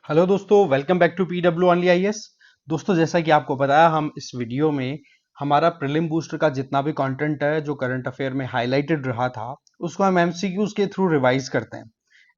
Hello दोस्तों, welcome back to PW only IAS। दोस्तों, जैसा कि आपको पता है, हम इस वीडियो में हमारा प्रीलिम बूस्टर का जितना भी कंटेंट है जो करंट अफेयर में हाईलाइटेड रहा था उसको हम MCQs के थ्रू रिवाइज करते हैं।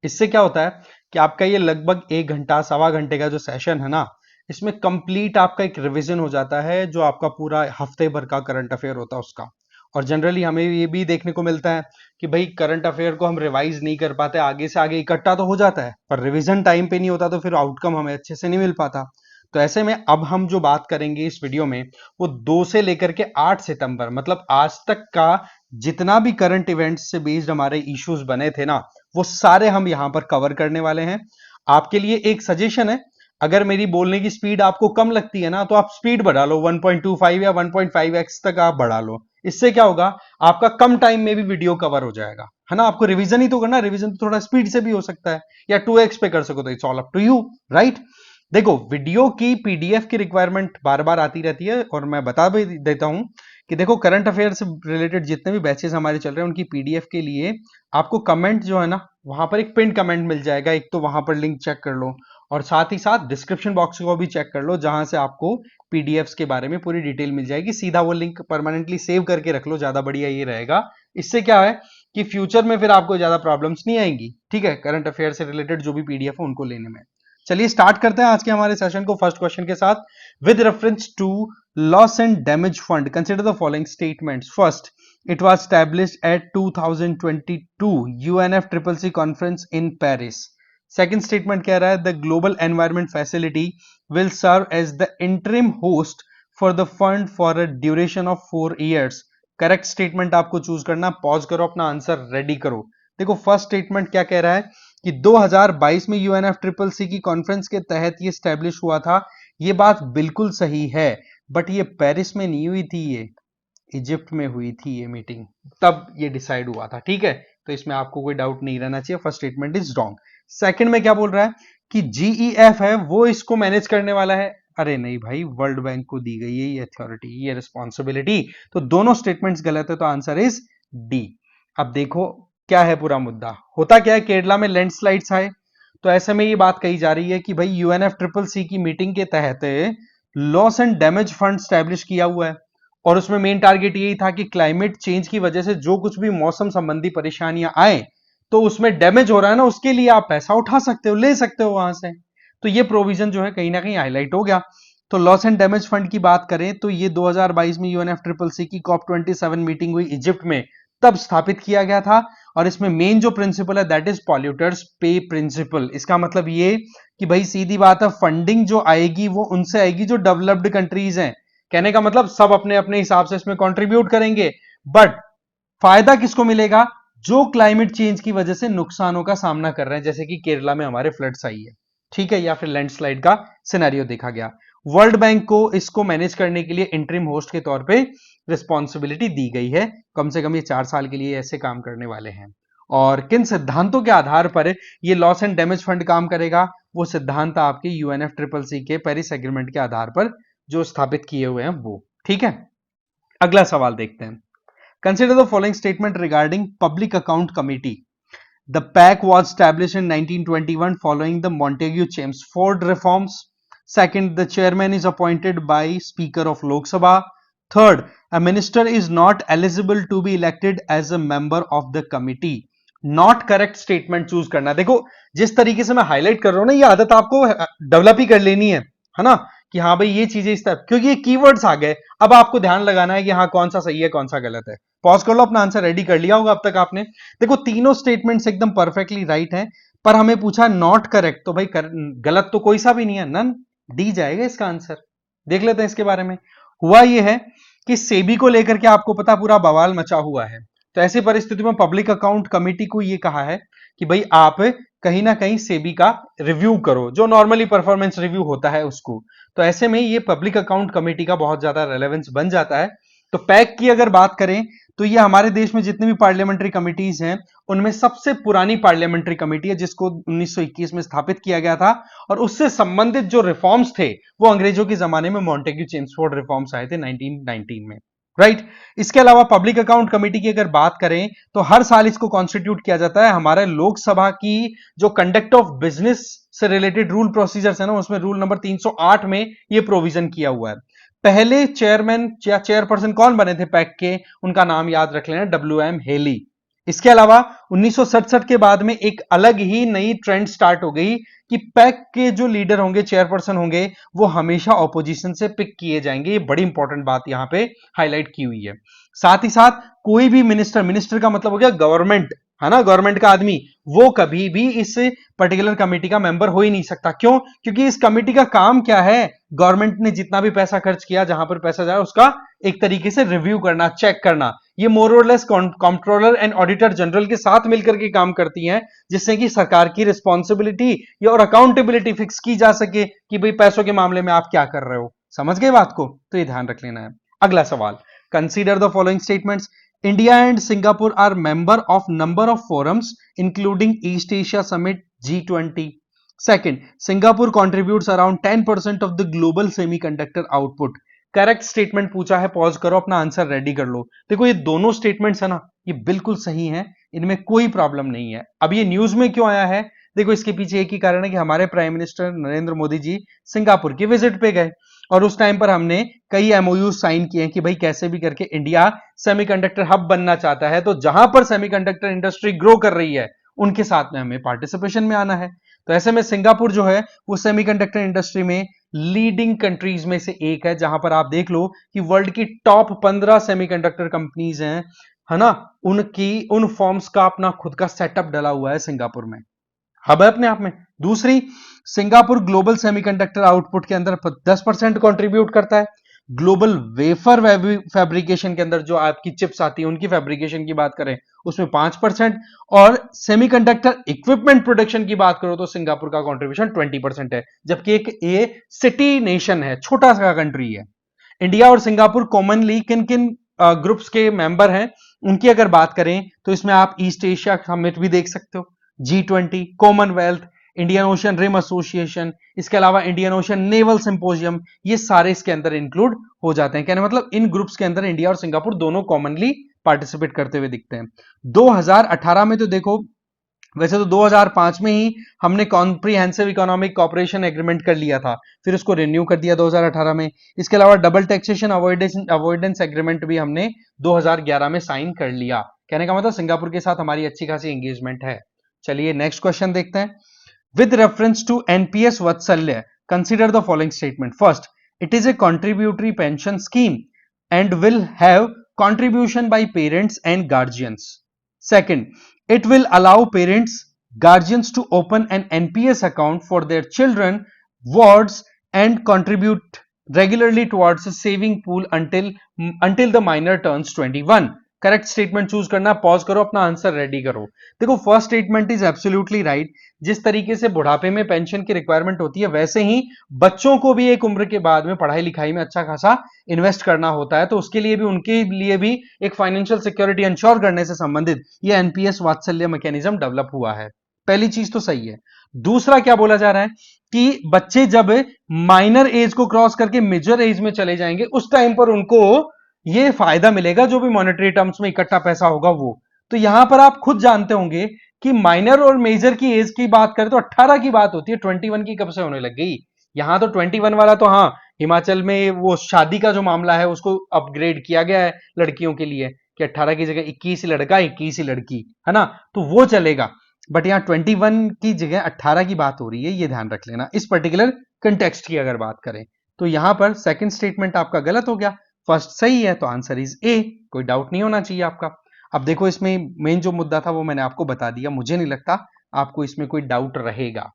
इससे क्या होता है कि आपका ये लगभग 1 घंटा सवा घंटे का जो सेशन है ना, इसमें कंप्लीट आपका एक रिवीजन हो जाता है जो आपका पूरा हफ्ते भर का करंट अफेयर होता है उसका। और जनरली हमें ये भी देखने को मिलता है कि भाई करंट अफेयर को हम रिवाइज नहीं कर पाते, आगे से आगे इकट्ठा तो हो जाता है पर रिवीजन टाइम पे नहीं होता, तो फिर आउटकम हमें अच्छे से नहीं मिल पाता। तो ऐसे में अब हम जो बात करेंगे इस वीडियो में वो 2 से लेकर के 8 सितंबर मतलब आज तक का जितना भी करंट इवेंट्स से बेस्ड हमारे इश्यूज बने थे ना, वो सारे हम यहां पर कवर करने वाले हैं। आपके लिए एक सजेशन है, अगर मेरी बोलने की स्पीड आपको कम लगती है ना तो आप स्पीड बढ़ा लो, 1.25 या 1.5x तक आप बढ़ा लो। इससे क्या होगा, आपका कम टाइम में भी वीडियो कवर हो जाएगा, है ना। आपको रिवीजन ही तो करना, रिवीजन तो थोड़ा स्पीड से भी हो सकता है, या 2x पे कर सको तो it's all up to you, right. देखो, वीडियो की PDF की रिक्वायरमेंट बार बार आती रहती है और मैं बता भी देता हूं कि देखो, करंट अफेयर से रिलेटेड जितने भी बैचेस हमारे चल रहे हैं उनकी PDF के लिए आपको कमेंट जो है ना, वहां पर एक पिन कमेंट मिल जाएगा, एक तो वहां पर लिंक चेक कर लो और साथ ही साथ डिस्क्रिप्शन बॉक्स को भी चेक कर लो जहां से आपको PDFs के बारे में पूरी डिटेल मिल जाएगी। सीधा वो लिंक परमानेंटली सेव करके रख लो, ज्यादा बढ़िया ये रहेगा। इससे क्या है कि फ्यूचर में फिर आपको ज्यादा प्रॉब्लम्स नहीं आएंगी, ठीक है, करंट अफेयर से रिलेटेड जो भी PDF है उनको लेने में। चलिए स्टार्ट करते हैं आज के हमारे सेशन को फर्स्ट क्वेश्चन के साथ। With reference to loss and damage fund consider the following statements. First, it was established at 2022 UNFCCC conference in Paris. Second statement कह रहा है the global environment facility will serve as the interim host for the fund for a duration of 4 years। Correct statement आपको choose करना, pause करो, अपना answer ready करो। देखो, first statement क्या कह रहा है कि 2022 में UNFCCC की कॉन्फ्रेंस के तहत ये स्टैब्लिश हुआ था। ये बात बिल्कुल सही है, बट ये पेरिस में नहीं हुई थी, ये इजिप्ट में हुई थी ये मीटिंग, तब ये डिसाइड हुआ था, ठीक है। तो इसमें आपको कोई डाउट नहीं रहना चाहिए, first statement is wrong. Second में क्या बोल रहा है कि GEF है वो इसको मैनेज करने वाला है। अरे नहीं भाई, वर्ल्ड बैंक को दी गई है ये अथॉरिटी, ये रिस्पॉन्सिबिलिटी। तो दोनों स्टेटमेंट्स गलत है, तो आंसर इज डी। अब देखो क्या है पूरा मुद्दा, होता क्या है, केरला में लैंडस्लाइड्स आए तो ऐसे में ये बात कही जा रही है कि भाई UNFCCC की मीटिंग के तहत loss and damage fund establish किया हुआ है और उसमें मेन टारगेट यही था कि क्लाइमेट चेंज की वजह से जो कुछ भी मौसम संबंधी परेशानियां आए तो उसमें डैमेज हो रहा है ना, उसके लिए आप पैसा उठा सकते हो, ले सकते हो वहां से। तो ये प्रोविजन जो है कहीं ना कहीं हाईलाइट हो गया। तो लॉस एंड डैमेज फंड की बात करें तो ये 2022 में UNFCCC की COP27 मीटिंग हुई इजिप्ट में, तब स्थापित किया गया था। और इसमें मेन जो प्रिंसिपल है दैट इज पॉल्यूटर्स पे प्रिंसिपल। इसका मतलब ये कि भाई सीधी बात है, फंडिंग जो आएगी वो उनसे आएगी जो डेवलप्ड कंट्रीज हैं। कहने का मतलब सब अपने अपने हिसाब से इसमें कंट्रीब्यूट करेंगे, बट फायदा किसको मिलेगा, जो क्लाइमेट चेंज की वजह से नुकसानों का सामना कर रहे हैं, जैसे कि केरला में हमारे फ्लड्स आई है, ठीक है, या फिर लैंडस्लाइड का सिनेरियो देखा गया। वर्ल्ड बैंक को इसको मैनेज करने के लिए इंटरिम होस्ट के तौर पे रिस्पॉन्सिबिलिटी दी गई है, कम से कम ये 4 साल के लिए ऐसे काम करने वाले हैं। और किन सिद्धांतों के आधार पर ये लॉस एंड डैमेज फंड काम करेगा, वो सिद्धांत आपके UNFCCC के पेरिस एग्रीमेंट के आधार पर जो स्थापित किए हुए हैं वो, ठीक है। अगला सवाल देखते हैं। Consider the following statement regarding public account committee. The PAC was established in 1921 following the Montagu-Chelmsford reforms. Second, the chairman is appointed by Speaker of Lok Sabha. Third, a minister is not eligible to be elected as a member of the committee. Not correct statement choose करना। देखो, जिस तरीके से मैं highlight कर रहा हूं ना, ये आदत आपको डेवलप ही कर लेनी है ना, कि हाँ भाई ये चीजें इस तरह, क्योंकि ये कीवर्ड्स आ गए, अब आपको ध्यान लगाना है कि हाँ कौन सा सही है कौन सा गलत है। पॉज कर लो, अपना आंसर रेडी कर लिया होगा अब तक आपने। देखो, तीनों स्टेटमेंट्स एकदम परफेक्टली राइट हैं, पर हमें पूछा नॉट करेक्ट, तो भाई गलत तो कोई सा भी नहीं है, नन डी जाएगा इसका आंसर। देख लेते हैं इसके बारे में। हुआ यह है कि सेबी को लेकर के आपको पता पूरा बवाल मचा हुआ है। तो ऐसी परिस्थिति में पब्लिक अकाउंट कमेटी को यह कहा है कि भाई आप कहीं ना कहीं सेबी का रिव्यू करो, जो नॉर्मली परफॉर्मेंस रिव्यू होता है उसको। तो ऐसे में ये पब्लिक अकाउंट कमेटी का बहुत ज्यादा रेलेवेंस बन जाता है। तो पैक की अगर बात करें तो ये हमारे देश में जितनी भी पार्लियामेंट्री कमिटीज हैं उनमें सबसे पुरानी पार्लियामेंट्री कमेटी है, जिसको 1921 में स्थापित किया गया था। और उससे संबंधित जो रिफॉर्म्स थे वो अंग्रेजों के जमाने में मॉन्टेग्यू चेम्सफोर्ड रिफॉर्म्स आए थे 1919 में। राइट इसके अलावा पब्लिक अकाउंट कमेटी की अगर बात करें तो हर साल इसको कॉन्स्टिट्यूट किया जाता है। हमारे लोकसभा की जो कंडक्ट ऑफ बिजनेस से रिलेटेड रूल प्रोसीजर्स है ना, उसमें रूल नंबर 308 में ये प्रोविजन किया हुआ है। पहले चेयरमैन या चेयरपर्सन कौन बने थे पैक के, उनका नाम याद रख लेना, WM हेली। इसके अलावा 1967 के बाद में एक अलग ही नई ट्रेंड स्टार्ट हो गई कि पैक के जो लीडर होंगे, चेयरपर्सन होंगे, वो हमेशा ऑपोजिशन से पिक किए जाएंगे। ये बड़ी इंपॉर्टेंट बात यहां पे हाईलाइट की हुई है। साथ ही साथ कोई भी मिनिस्टर, मिनिस्टर का मतलब हो गया गवर्नमेंट, है ना, गवर्नमेंट का आदमी, वो कभी भी इस पर्टिकुलर कमेटी का मेंबर हो ही नहीं सकता। क्यों? क्योंकि इस कमेटी का काम क्या है, गवर्नमेंट ने जितना भी पैसा खर्च किया, जहां पर पैसा जाए उसका एक तरीके से रिव्यू करना, चेक करना। ये मोर और less controller and auditor general के साथ मिलकर के काम करती हैं, जिससे कि सरकार की रिस्पॉन्सिबिलिटी या और अकाउंटेबिलिटी फिक्स की जा सके कि भाई पैसों के मामले में आप क्या कर रहे हो। समझ गए बात को? तो ये ध्यान रख लेना है। अगला सवाल, consider the following statements. India and Singapore are member of number of forums including East Asia Summit G20. Second, Singapore contributes around 10% of the global semiconductor output. Correct statement पूछा है, पॉज करो, अपना आंसर रेडी कर लो। देखो ये दोनों statements है ना, ये बिल्कुल सही हैं, इनमें कोई प्रॉब्लम नहीं है। अब ये न्यूज में क्यों आया है? देखो इसके पीछे एक ही कारण है कि हमारे prime minister Narendra Modi ji Singapore की विजिट पे गए और उस टाइम पर हमने कई एमओयू साइन किए कि भाई कैसे भी करके इंडिया सेमीकंडक्टर हब बनना चाहता है, तो जहां पर सेमीकंडक्टर इंडस्ट्री ग्रो कर रही है उनके साथ में हमें पार्टिसिपेशन में आना है। तो ऐसे में सिंगापुर जो है वो सेमीकंडक्टर इंडस्ट्री में लीडिंग कंट्रीज में से एक है, जहां पर आप देख लो कि वर्ल्ड की टॉप 15 सेमीकंडक्टर कंपनीज हैं, है ना, उनकी उन फॉर्म्स का अपना खुद का सेटअप डला हुआ है सिंगापुर में, हब है अपने आप में। दूसरी, सिंगापुर ग्लोबल सेमीकंडक्टर आउटपुट के अंदर 10% कंट्रीब्यूट करता है। ग्लोबल वेफर फैब्रिकेशन के अंदर जो आपकी चिप्स आती है उनकी फैब्रिकेशन की बात करें उसमें 5%, और सेमीकंडक्टर इक्विपमेंट प्रोडक्शन की बात करो तो सिंगापुर का कंट्रीब्यूशन 20% है, जबकि एक ये सिटी नेशन है, छोटा सा कंट्री है। इंडिया और सिंगापुर कॉमनली किन किन ग्रुप्स के मेंबर हैं उनकी अगर बात करें तो इसमें आप ईस्ट एशिया समिट भी देख सकते हो, G20, commonwealth, Indian ocean rim association, इसके अलावा इंडियन ओशन नेवल सिंपोजियम, ये सारे इसके अंदर इंक्लूड हो जाते हैं। कहने मतलब इन ग्रुप्स के अंदर इंडिया और सिंगापुर दोनों कॉमनली पार्टिसिपेट करते हुए दिखते हैं। 2018 में तो देखो, वैसे तो 2005 में ही हमने कॉम्प्रिहेंसिव इकोनॉमिक कॉपरेशन एग्रीमेंट कर लिया था, फिर उसको रिन्यू कर दिया 2018 में। इसके अलावा डबल टैक्सेशन अवॉइडेंस एग्रीमेंट भी हमने 2011 में साइन कर लिया। कहने का मतलब सिंगापुर के साथ हमारी अच्छी खासी एंगेजमेंट है। चलिए नेक्स्ट क्वेश्चन देखते हैं। विद रेफरेंस टू एनपीएस वात्सल्य consider the following statement. First, it is a contributory pension scheme and will have contribution by parents and guardians. Second, it will allow parents, guardians to open an NPS account for their children wards and contribute regularly towards a saving pool until the minor turns 21. Correct statement choose करना, pause करो, अपना answer ready करो। देखो first statement is absolutely right. जिस तरीके से बुढ़ापे में पेंशन की रिक्वायरमेंट होती है, वैसे ही बच्चों को भी एक उम्र के बाद में पढ़ाई लिखाई में अच्छा खासा इन्वेस्ट करना होता है, तो उसके लिए भी, उनके लिए भी एक फाइनेंशियल सिक्योरिटी इंश्योर करने से संबंधित ये एनपीएस वात्सल्य मैकेनिज्म डेवलप हुआ है। पहली चीज तो सही है। दूसरा क्या बोला जा रहा है कि बच्चे जब माइनर एज को क्रॉस करके मेजर एज में चले जाएंगे उस टाइम पर उनको ये फायदा मिलेगा, जो भी मॉनेटरी टर्म्स में इकट्ठा पैसा होगा वो। तो यहां पर आप खुद जानते होंगे कि माइनर और मेजर की एज की बात करें तो 18 की बात होती है, 21 की कब से होने लग गई। यहां तो 21 वाला तो हाँ, हिमाचल में वो शादी का जो मामला है उसको अपग्रेड किया गया है लड़कियों के लिए कि 18 की जगह 21 लड़का 21 लड़की, है ना, तो वो चलेगा। बट यहाँ 21 की जगह 18 की बात हो रही है, ये ध्यान रख लेना इस पर्टिकुलर कंटेक्स्ट की अगर बात करें। तो यहां पर सेकंड स्टेटमेंट आपका गलत हो गया, फर्स्ट सही है, तो आंसर इज ए। कोई डाउट नहीं होना चाहिए आपका। अब देखो इसमें मेन जो मुद्दा था वो मैंने आपको बता दिया, मुझे नहीं लगता आपको इसमें कोई डाउट रहेगा।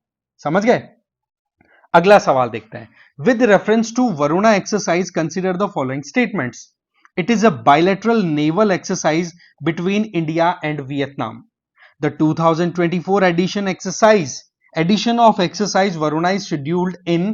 समझ गए? अगला सवाल देखते हैं। With reference to Varuna exercise consider the following statements. It is a bilateral naval exercise between India and Vietnam. The 2024 edition of exercise Varuna is scheduled in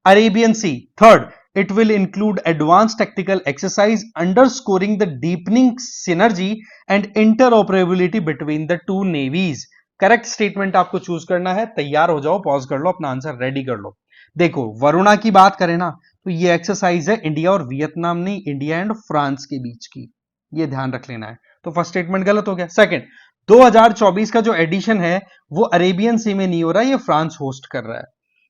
Arabian Sea. Third, it will include advanced tactical exercise underscoring the deepening synergy and interoperability between the two navies. Correct statement आपको choose करना है। तैयार हो जाओ, pause कर लो, अपना answer ready कर लो। देखो वरुणा की बात करें ना तो ये एक्सरसाइज है इंडिया और वियतनाम नहीं, इंडिया एंड फ्रांस के बीच की, ये ध्यान रख लेना है। तो फर्स्ट स्टेटमेंट गलत हो गया। सेकंड, 2024 का जो एडिशन है वो अरेबियन सी में नहीं हो रहा है, ये फ्रांस होस्ट कर रहा है।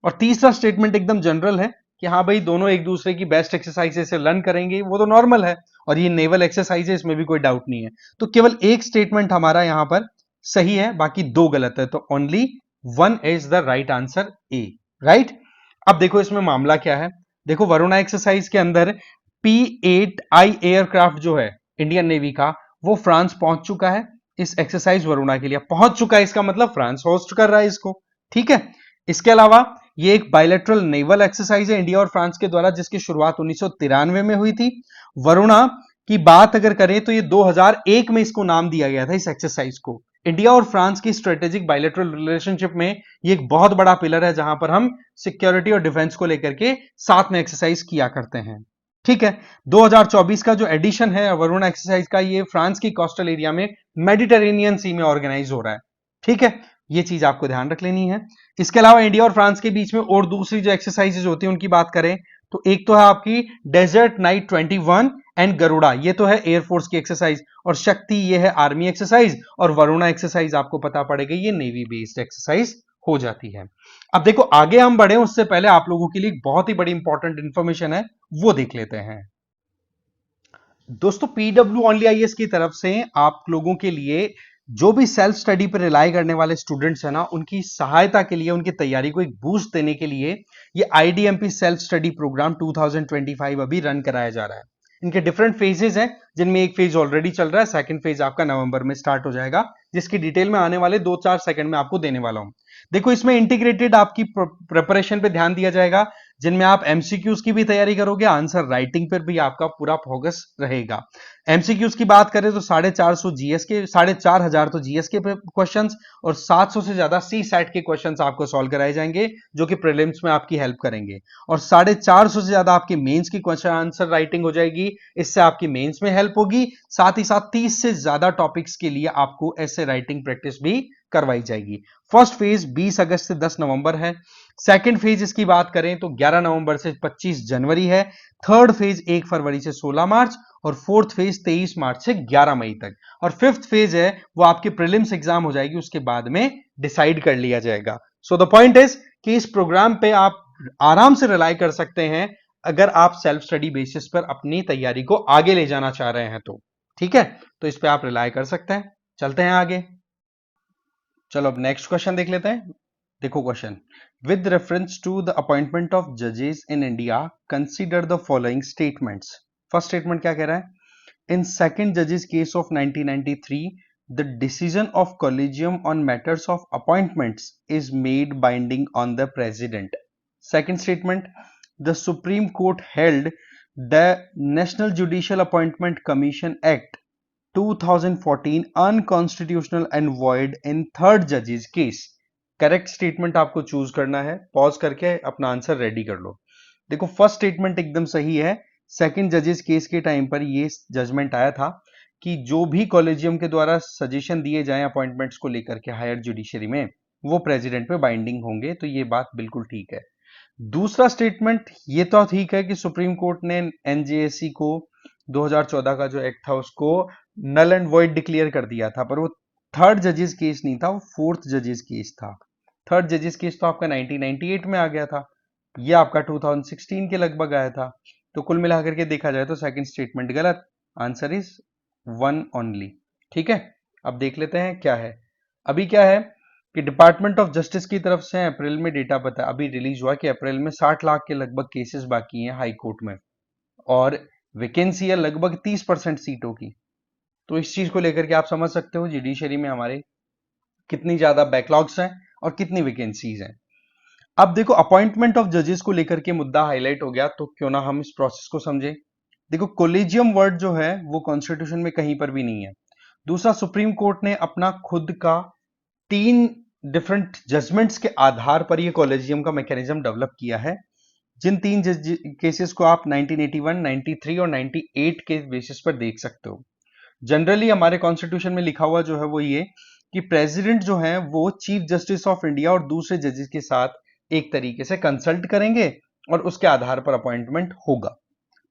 और तीसरा स्टेटमेंट एकदम जनरल है कि हाँ भाई दोनों एक दूसरे की बेस्ट एक्सरसाइजेस से लर्न करेंगे, वो तो नॉर्मल है, और ये नेवल एक्सरसाइज है, इसमें भी कोई डाउट नहीं है। तो केवल एक स्टेटमेंट हमारा यहां पर सही है, बाकी दो गलत है, तो only one is the right answer, A. Right. अब देखो इसमें मामला क्या है। देखो वरुणा एक्सरसाइज के अंदर P8I एयरक्राफ्ट जो है इंडियन नेवी का, वो फ्रांस पहुंच चुका है। इस एक्सरसाइज वरुणा के लिए पहुंच चुका है, इसका मतलब फ्रांस होस्ट कर रहा है इसको। ठीक है। इसके अलावा ये एक बायलैटरल नेवल एक्सरसाइज है इंडिया और फ्रांस के द्वारा, जिसकी शुरुआत 1993 में हुई थी। वरुणा की बात अगर करें तो ये 2001 में इसको नाम दिया गया था, इस एक्सरसाइज को। इंडिया और फ्रांस की स्ट्रेटेजिक बायलैटरल रिलेशनशिप में ये एक बहुत बड़ा पिलर है, जहां पर हम सिक्योरिटी और डिफेंस को लेकर के साथ में एक्सरसाइज किया करते हैं। ठीक है। 2024 का जो एडिशन है वरुणा एक्सरसाइज का, ये फ्रांस की कोस्टल एरिया में मेडिटेरेनियन सी में ऑर्गेनाइज हो रहा है। ठीक है, ये चीज आपको ध्यान रख लेनी है। इसके अलावा इंडिया और फ्रांस के बीच में और दूसरी जो एक्सरसाइजेज होती है उनकी बात करें तो एक तो है आपकी डेजर्ट नाइट 21 एंड गरुड़ा, ये तो है एयरफोर्स की एक्सरसाइज, और शक्ति ये है आर्मी एक्सरसाइज, और वरुणा एक्सरसाइज आपको पता पड़ेगा ये नेवी बेस्ड एक्सरसाइज हो जाती है। अब देखो आगे हम बढ़े उससे पहले आप लोगों के लिए बहुत ही बड़ी इंपॉर्टेंट इंफॉर्मेशन है, वो देख लेते हैं। दोस्तों पीडब्ल्यू ओनली आईएएस की तरफ से आप लोगों के लिए जो भी सेल्फ स्टडी पर रिलाई करने वाले स्टूडेंट्स हैं ना, उनकी सहायता के लिए, उनकी तैयारी को एक बूस्ट देने के लिए ये आईडीएमपी सेल्फ स्टडी प्रोग्राम 2025 अभी रन कराया जा रहा है। इनके डिफरेंट फेजेस हैं, जिनमें एक फेज ऑलरेडी चल रहा है, सेकंड फेज आपका नवंबर में स्टार्ट हो जाएगा, जिसकी डिटेल में आने वाले 2-4 सेकंड में आपको देने वाला हूं। देखो इसमें इंटीग्रेटेड आपकी प्रिपरेशन पे ध्यान दिया जाएगा, जिनमें आप एमसीक्यूज की भी तैयारी करोगे, आंसर राइटिंग पर भी आपका पूरा फोकस रहेगा। एमसीक्यूज की बात करें तो 450 जीएस के, 4500 तो जीएस के क्वेश्चंस, और 700 से ज्यादा सी सैट के क्वेश्चंस आपको सॉल्व कराए जाएंगे, जो कि प्रीलिम्स में आपकी हेल्प करेंगे। और 450 से ज्यादा आपके मेंस की क्वेश्चन आंसर राइटिंग हो जाएगी, इससे आपकी मेंस में हेल्प होगी। साथ ही साथ 30 से ज्यादा टॉपिक्स के लिए आपको ऐसे राइटिंग प्रैक्टिस भी करवाई जाएगी। फर्स्ट फेज 20 अगस्त से 10 नवंबर है। सेकंड फेज इसकी बात करें तो 11 नवंबर से 25 जनवरी है। थर्ड फेज 1 फरवरी से 16 मार्च, और फोर्थ फेज 23 मार्च से 11 मई तक। और फिफ्थ फेज है वो आपकी प्रीलिम्स एग्जाम हो जाएगी, उसके बाद में डिसाइड कर लिया जाएगा। सो द पॉइंट इज कि इस प्रोग्राम पे आप आराम से रिलाई कर सकते हैं, अगर आप सेल्फ स्टडी बेसिस पर अपनी तैयारी को आगे ले जाना चाह रहे हैं तो। ठीक है, तो इस पे आप रिलाई कर सकते हैं। चलते हैं आगे। चलो अब नेक्स्ट क्वेश्चन देख लेते हैं। देखो question, with reference to the appointment of जजेस in India consider the following statements. First statement क्या कह रहा है? इन सेकंड जजेस case of 1993 the decision of collegium on matters of appointments is made binding on the president. Second statement, the Supreme Court held the National Judicial Appointment Commission Act 2014 unconstitutional and void in third जजेस case. Correct statement आपको choose करना है, pause करके अपना answer ready कर लो। देखो first statement एकदम सही है। सेकंड जजेस केस के टाइम पर ये जजमेंट आया था कि जो भी कॉलेजियम के द्वारा सजेशन दिए जाएं अपॉइंटमेंट्स को लेकर के हायर जुडिशरी में, वो प्रेसिडेंट पे बाइंडिंग होंगे, तो ये बात बिल्कुल ठीक है। दूसरा स्टेटमेंट ये तो ठीक है कि सुप्रीम कोर्ट ने एनजेएससी को 2014 का जो एक्ट था उसको नल एंड वॉइड डिक्लेयर कर दिया था, पर वो थर्ड जजेस केस नहीं था, वो फोर्थ जजेस केस था। थर्ड जजेस केस तो आपका 1998 में आ गया था, ये आपका 2016 के लगभग आया था। तो कुल मिलाकर के देखा जाए तो सेकंड स्टेटमेंट गलत, आंसर इज वन ओनली। ठीक है, अब देख लेते हैं क्या है। अभी क्या है कि डिपार्टमेंट ऑफ जस्टिस की तरफ से अप्रैल में डेटा पता अभी रिलीज हुआ कि अप्रैल में 60 लाख के लगभग केसेस बाकी हैं हाई कोर्ट में, और वैकेंसी है लगभग 30% सीटों की। तो इस चीज को लेकर के आप समझ सकते हो जुडिशरी में हमारे कितनी ज्यादा बैकलॉग्स हैं और कितनी वैकेंसीज हैं। अब देखो अपॉइंटमेंट ऑफ जजेस को लेकर के मुद्दा हाईलाइट हो गया, तो क्यों ना हम इस प्रोसेस को समझें। देखो कोलेजियम वर्ड जो है वो कॉन्स्टिट्यूशन में कहीं पर भी नहीं है। दूसरा, सुप्रीम कोर्ट ने अपना खुद का 3 डिफरेंट जजमेंट्स के आधार पर ये कॉलेजियम का मैकेनिज्म डेवलप किया है, जिन 3 केसेस को आप 1981, 93 और 98 के बेसिस पर देख सकते हो। जनरली हमारे कॉन्स्टिट्यूशन में लिखा हुआ जो है वो ये कि प्रेसिडेंट जो है वो चीफ जस्टिस ऑफ इंडिया और दूसरे जजेस के साथ एक तरीके से कंसल्ट करेंगे, और उसके आधार पर अपॉइंटमेंट होगा।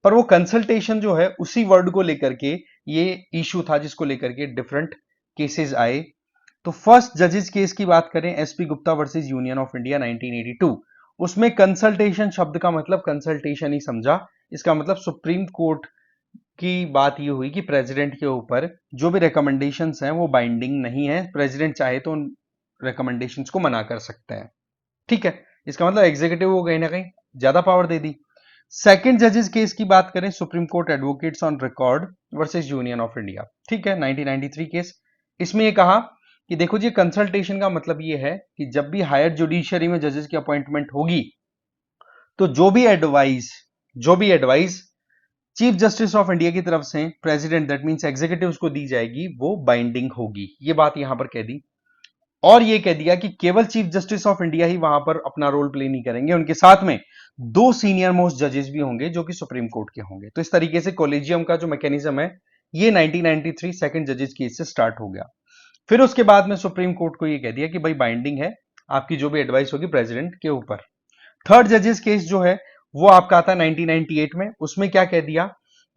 पर वो कंसल्टेशन जो है उसी वर्ड को लेकर के ये इशू था जिसको लेकर के डिफरेंट केसेस आए। तो फर्स्ट जजेस केस की बात करें, SP Gupta versus union of India 1982, उसमें कंसल्टेशन शब्द का मतलब कंसल्टेशन ही समझा। इसका मतलब सुप्रीम कोर्ट की बात ये हुई कि प्रेसिडेंट के ऊपर जो भी रिकमेंडेशंस हैं वो बाइंडिंग नहीं है, प्रेसिडेंट चाहे तो उन रिकमेंडेशंस को मना कर सकते हैं। ठीक है, इसका मतलब एग्जीक्यूटिव को कहीं ना कहीं ज्यादा पावर दे दी। सेकंड जजेस केस की बात करें, supreme court advocates on record versus union of India, ठीक है, 1993 केस। इसमें यह कहा कि देखो जी, कंसल्टेशन का मतलब यह है कि जब भी हायर जुडिशरी में जजेस की अपॉइंटमेंट होगी तो जो भी advice chief justice of India की तरफ से प्रेसिडेंट, दैट मींस एग्जीक्यूटिव्स को दी जाएगी, वो बाइंडिंग होगी। ये बात यहां पर कह दी। और ये कह दिया कि केवल चीफ जस्टिस ऑफ इंडिया ही वहां पर अपना रोल प्ले नहीं करेंगे, उनके साथ में दो सीनियर मोस्ट जजेस भी होंगे जो कि सुप्रीम कोर्ट के होंगे। तो इस तरीके से कोलेजियम का जो मैकेनिज्म है ये 1993 सेकंड जजेस केस से स्टार्ट हो गया। फिर उसके बाद में सुप्रीम कोर्ट को ये कह दिया कि भाई बाइंडिंग है आपकी जो भी एडवाइस होगी प्रेसिडेंट के ऊपर। थर्ड जजेस केस जो है वो आपका आता है 1998 में। उसमें क्या कह दिया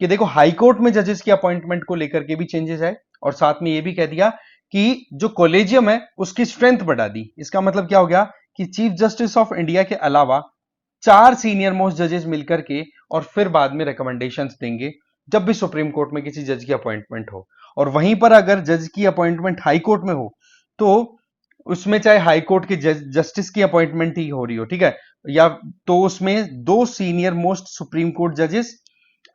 कि देखो, हाईकोर्ट में जजेस की अपॉइंटमेंट को लेकर के भी चेंजेस है, और साथ में ये भी कह दिया कि जो कॉलेजियम है उसकी स्ट्रेंथ बढ़ा दी। इसका मतलब क्या हो गया कि चीफ जस्टिस ऑफ इंडिया के अलावा चार सीनियर मोस्ट जजेस मिलकर के और फिर बाद में रिकमेंडेशंस देंगे जब भी सुप्रीम कोर्ट में किसी जज की अपॉइंटमेंट हो। और वहीं पर अगर जज की अपॉइंटमेंट हाई कोर्ट में हो तो उसमें चाहे हाई कोर्ट के जस्टिस की अपॉइंटमेंट ही हो रही हो, ठीक है, या तो उसमें दो सीनियर मोस्ट सुप्रीम कोर्ट जजेस,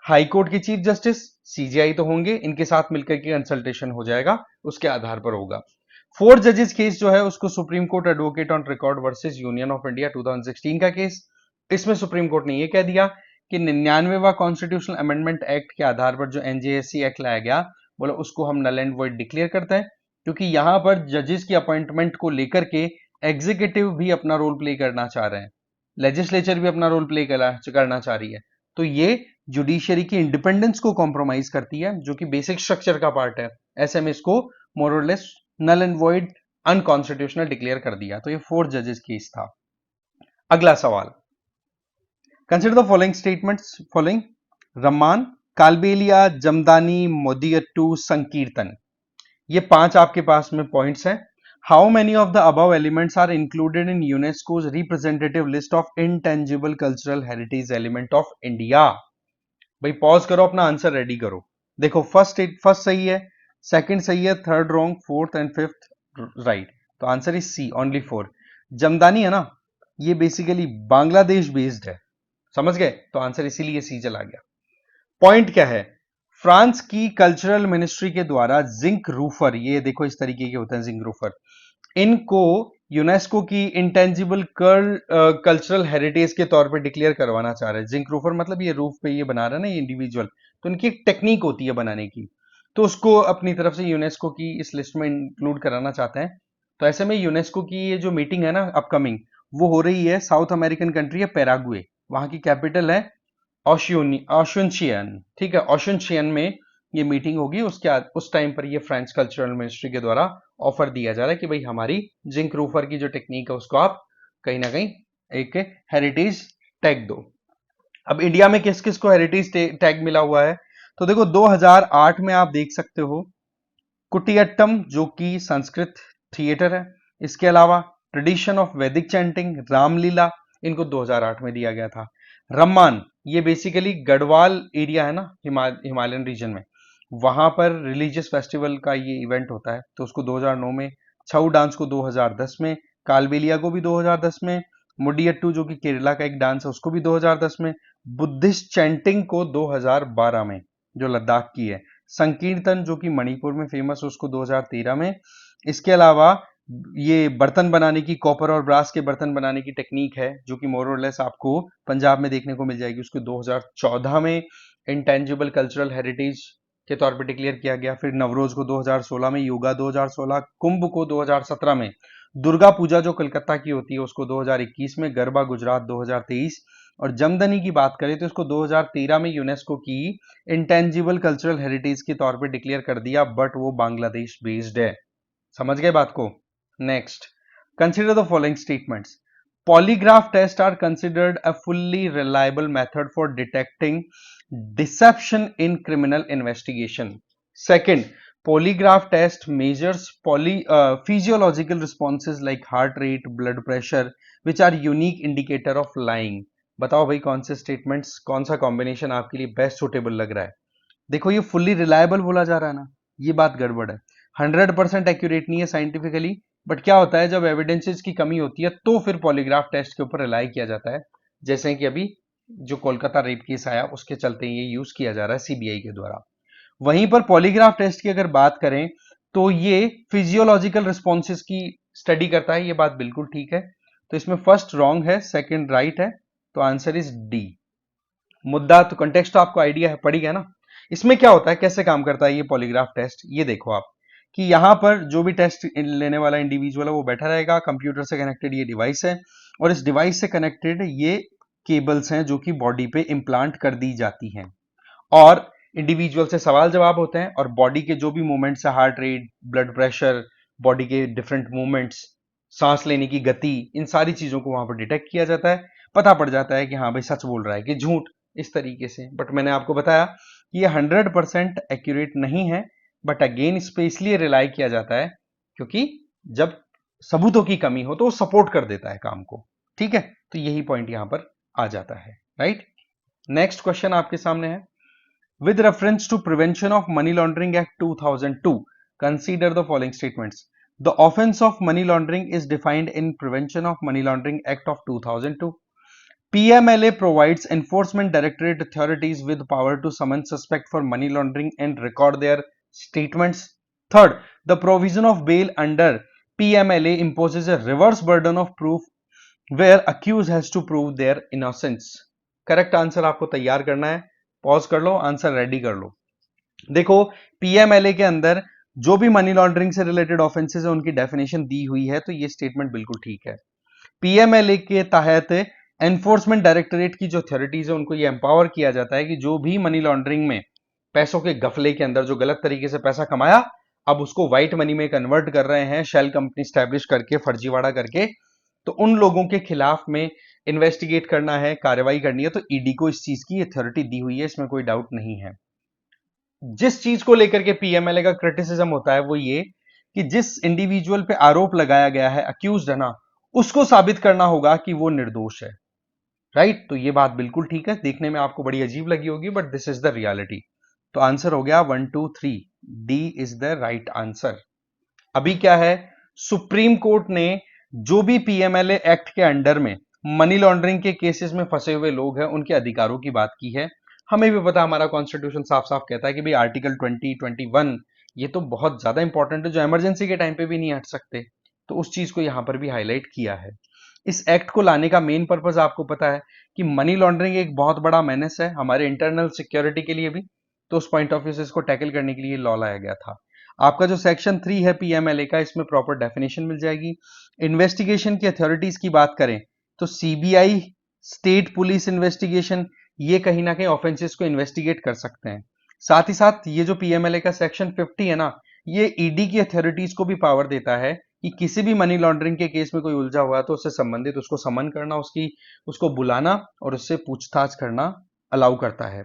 हाई कोर्ट के चीफ जस्टिस, सीजीआई तो होंगे, इनके साथ मिलकर के कंसल्टेशन हो जाएगा, उसके आधार पर होगा। फोर्थ जजेस केस जो है उसको supreme court advocate on record versus union of India 2016 का केस। इसमें सुप्रीम कोर्ट ने यह कह दिया कि 99वां कॉन्स्टिट्यूशनल अमेंडमेंट एक्ट के आधार पर जो एनजेएससी एक्ट लाया गया, बोला उसको हम नल एंड वॉइड डिक्लेयर करते हैं, क्योंकि यहां पर जजेस की अपॉइंटमेंट को लेकर के एग्जीक्यूटिव भी अपना रोल प्ले करना चाह रहे हैं, लेजिस्लेचर भी अपना रोल प्ले करना चाह रही है। तो ये जुडिशरी की इंडिपेंडेंस को कॉम्प्रोमाइज करती है, जो कि बेसिक स्ट्रक्चर का पार्ट है। ऐसे में इसको मोर और less null and void unconstitutional declare कर दिया। तो ये फोर्थ जजेस केस था। अगला सवाल, consider the following statements following: Ramman, Kalbelia, Jamdani, Mudiyettu, Sankirtan. ये पांच आपके पास में पॉइंट्स हैं। How many of the above elements are included in UNESCO's representative list of intangible cultural heritage element of India? भाई पॉज करो, अपना आंसर रेडी करो। देखो, फर्स्ट सही है, सेकंड सही है, third wrong, fourth and fifth right. तो answer is C, only 4। Jamdani है ना, ये बेसिकली बांग्लादेश बेस्ड है, समझ गए, तो आंसर इसीलिए सी चला गया। पॉइंट क्या है, फ्रांस की कल्चरल मिनिस्ट्री के द्वारा जिंक रूफर, ये देखो इस तरीके के होते हैं जिंक रूफर, इनको यूनेस्को की इंटेंजिबल कल्चरल हेरिटेज के तौर पे डिक्लेयर करवाना चाह रहे हैं। जिंक रूफर मतलब ये रूफ पे ये बना रहे हैं ना ये इंडिविजुअल, तो इनकी एक टेक्निक होती है बनाने की, तो उसको अपनी तरफ से यूनेस्को की इस लिस्ट में इंक्लूड कराना चाहते हैं। तो ऐसे में यूनेस्को की ये जो मीटिंग है ना अपकमिंग, वो हो रही है साउथ अमेरिकन कंट्री है पैराग्वे, वहां की कैपिटल है ऑशुनशियन, ठीक है, ऑशुनशियन में ये मीटिंग होगी। उस टाइम पर ये फ्रेंच कल्चरल मिनिस्ट्री के द्वारा ऑफर दिया जा रहा है कि भाई हमारी जिंक रूफर की जो टेक्निक है उसको आप कहीं ना कहीं एक हेरिटेज टैग दो। अब इंडिया में किस किस को हेरिटेज टैग मिला हुआ है, तो देखो 2008 में आप देख सकते हो कुटियट्टम, जो कि संस्कृत थिएटर है। इसके अलावा ट्रेडिशन ऑफ वैदिक चैंटिंग, रामलीला, इनको 2008 में दिया गया था। रम्मान, ये बेसिकली गढ़वाल एरिया है ना, हिमालयन रीजन में, वहां पर रिलीजियस फेस्टिवल का ये इवेंट होता है, तो उसको 2009 में। छऊ डांस को 2010 में, कालबेलिया को भी 2010 में, मुडियट्टू जो कि केरला का एक डांस है उसको भी 2010 में, बुद्धिस्ट चैंटिंग को 2012 में जो लद्दाख की है, संकीर्तन जो कि मणिपुर में फेमस है उसको 2013 में। इसके अलावा ये बर्तन बनाने की, कॉपर और ब्रास के बर्तन बनाने की टेक्निक है जो कि मोर और लेस आपको पंजाब में देखने को मिल जाएगी, उसको 2014 में इंटेंजिबल कल्चरल हेरिटेज के तौर पर डिक्लेयर किया गया। फिर नवरोज को 2016 में, योगा 2016, कुंभ को 2017 में, दुर्गा पूजा जो कलकत्ता की होती है उसको 2021 में, गरबा गुजरात 2023, और जमदनी की बात करें तो इसको 2013 में यूनेस्को की इंटेंजिबल कल्चरल हेरिटेज के तौर पे डिक्लेयर कर दिया, बट वो बांग्लादेश बेस्ड है। समझ गए बात को। Next, consider the following statements: Polygraph tests are considered a fully reliable method for detecting deception in criminal investigation. Second, polygraph test measures physiological responses like heart rate, blood pressure, which are unique indicator of lying. बताओ भाई कौन से statements, कौन सा combination आपके लिए best suitable लग रहा है? देखो ये फुल्ली रिलायबल बोला जा रहा है ना, ये बात गड़बड़ है। 100% एक्यूरेट नहीं है साइंटिफिकली, बट क्या होता है जब एविडेंसेस की कमी होती है तो फिर पॉलीग्राफ टेस्ट के ऊपर रिलाई किया जाता है, जैसे कि अभी जो कोलकाता रेप केस आया उसके चलते ये यूज किया जा रहा है सीबीआई के द्वारा। वहीं पर पॉलीग्राफ टेस्ट की अगर बात करें तो ये फिजियोलॉजिकल रिस्पॉन्सेस की स्टडी करता है, ये बात बिल्कुल ठीक है। तो इसमें फर्स्ट रॉन्ग है, सेकंड राइट है, तो आंसर इज डी। मुद्दा तो कंटेक्स्ट तो आपको आइडिया है, पड़ी गया ना। इसमें क्या होता है, कैसे काम करता है ये पॉलीग्राफ टेस्ट, ये देखो आप कि यहां पर जो भी टेस्ट लेने वाला इंडिविजुअल है वो बैठा रहेगा, कंप्यूटर से कनेक्टेड ये डिवाइस है, और इस डिवाइस से कनेक्टेड ये केबल्स हैं जो कि बॉडी पे इंप्लांट कर दी जाती हैं, और इंडिविजुअल से सवाल जवाब होते हैं, और बॉडी के जो भी मूवमेंट्स है, heart rate, blood pressure, body के डिफरेंट मूवमेंट्स, सांस लेने की गति, इन सारी चीजों को वहां पर डिटेक्ट किया जाता है। पता पड़ जाता है कि हाँ भाई सच बोल रहा है कि झूठ, इस तरीके से। बट मैंने आपको बताया कि ये 100% एक्यूरेट नहीं है, बट अगेन इस पे इसलिए रिलाई किया जाता है क्योंकि जब सबूतों की कमी हो तो वो सपोर्ट कर देता है काम को। ठीक है, तो यही पॉइंट यहां पर आ जाता है। राइट, नेक्स्ट क्वेश्चन आपके सामने है, with reference to Prevention of Money Laundering Act 2002, consider the following statements. The offense of money laundering is defined in Prevention of Money Laundering Act of 2002. PMLA provides enforcement directorate authorities with power to summon suspect for money laundering and record their statements. Third, the provision of bail under PMLA imposes a reverse burden of proof where accused has to prove their innocence. Correct answer आपको तैयार करना है, pause कर लो, answer ready कर लो। देखो PMLA के अंदर जो भी मनी लॉन्ड्रिंग से रिलेटेड ऑफेंसेस है उनकी डेफिनेशन दी हुई है, तो ये स्टेटमेंट बिल्कुल ठीक है। पीएमएलए के तहत एनफोर्समेंट डायरेक्टोरेट की जो अथॉरिटीज है उनको ये एम्पावर किया जाता है कि जो भी मनी लॉन्ड्रिंग में पैसों के गफले के अंदर जो गलत तरीके से पैसा कमाया, अब उसको व्हाइट मनी में कन्वर्ट कर रहे हैं, शेल कंपनी स्टैब्लिश करके, फर्जीवाड़ा करके, तो उन लोगों के खिलाफ में इन्वेस्टिगेट करना है, कार्रवाई करनी है, तो ईडी को इस चीज की अथॉरिटी दी हुई है, इसमें कोई डाउट नहीं है। जिस चीज को लेकर के पीएमएलए का क्रिटिसिज्म होता है वो ये कि जिस इंडिविजुअल पे आरोप लगाया गया है, अक्यूज्ड है ना, उसको साबित करना होगा कि वो निर्दोष है। राइट, तो ये बात बिल्कुल ठीक है, देखने में आपको बड़ी अजीब लगी होगी but this is the reality. तो आंसर हो गया 1 2 3, D is the right answer. अभी क्या है, सुप्रीम कोर्ट ने जो भी पीएमएलए एक्ट के अंडर में मनी लॉन्ड्रिंग के केसेस में फंसे हुए लोग हैं उनके अधिकारों की बात की है। हमें भी पता, हमारा कॉन्स्टिट्यूशन साफ साफ कहता है कि भाई आर्टिकल 20 21 ये तो बहुत ज्यादा इंपॉर्टेंट है, जो इमरजेंसी के टाइम पे भी नहीं हट सकते, तो उस चीज को यहां पर भी हाईलाइट किया है। इस एक्ट को लाने का मेन पर्पज आपको पता है कि मनी लॉन्ड्रिंग एक बहुत बड़ा मेनेस है हमारे इंटरनल सिक्योरिटी के लिए भी, तो उस पॉइंट ऑफ व्यू से इसको टैकल करने के लिए लॉ लाया गया था। आपका जो सेक्शन 3 है पीएमएलए का, इसमें प्रॉपर डेफिनेशन मिल जाएगी। इन्वेस्टिगेशन की अथॉरिटीज की बात करें तो सीबीआई, स्टेट पुलिस इन्वेस्टिगेशन, ये कहीं ना कहीं ऑफेंसेस को इन्वेस्टिगेट कर सकते हैं। साथ ही साथ ये जो पीएमएलए का सेक्शन 50 है ना, ये ईडी की अथॉरिटीज को भी पावर देता है कि किसी भी मनी लॉन्ड्रिंग के केस में कोई उलझा हुआ है तो उससे संबंधित उसको समन करना, उसको बुलाना और उससे पूछताछ करना अलाउ करता है।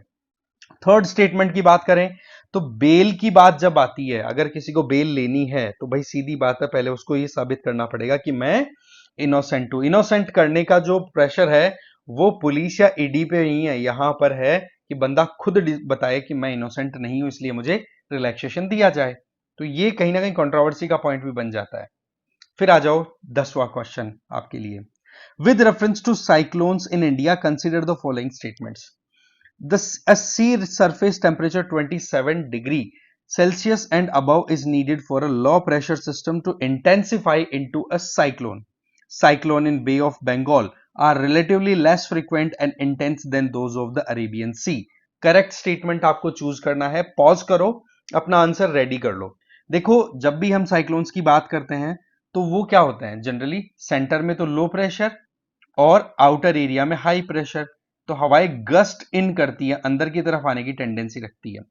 थर्ड स्टेटमेंट की बात करें तो बेल की बात जब आती है, अगर किसी को बेल लेनी है तो भाई सीधी बात है, पहले उसको ये साबित करना पड़ेगा कि मैं इनोसेंट हूं। इनोसेंट करने का जो प्रेशर है वो पुलिस या ईडी पे नहीं है, यहां पर है कि बंदा खुद बताए कि मैं इनोसेंट नहीं हूं, इसलिए मुझे रिलैक्सेशन दिया जाए। तो ये कहीं ना कहीं कंट्रोवर्सी का पॉइंट भी बन जाता है। फिर आ जाओ 10वां क्वेश्चन आपके लिए, with reference to cyclones in India consider the following statements. A sea surface temperature 27 degree Celsius and above is needed for a low pressure system to intensify into a cyclone. Cyclone in Bay of Bengal are relatively less frequent and intense than those of the Arabian Sea. Correct statement आपको choose करना है, pause करो, अपना answer ready कर लो। देखो जब भी हम साइक्लोन्स की बात करते हैं तो वो क्या होते हैं, जनरली सेंटर में तो लो प्रेशर और आउटर एरिया में हाई प्रेशर, तो हवाएं गस्ट इन करती है, अंदर की तरफ आने की टेंडेंसी रखती है।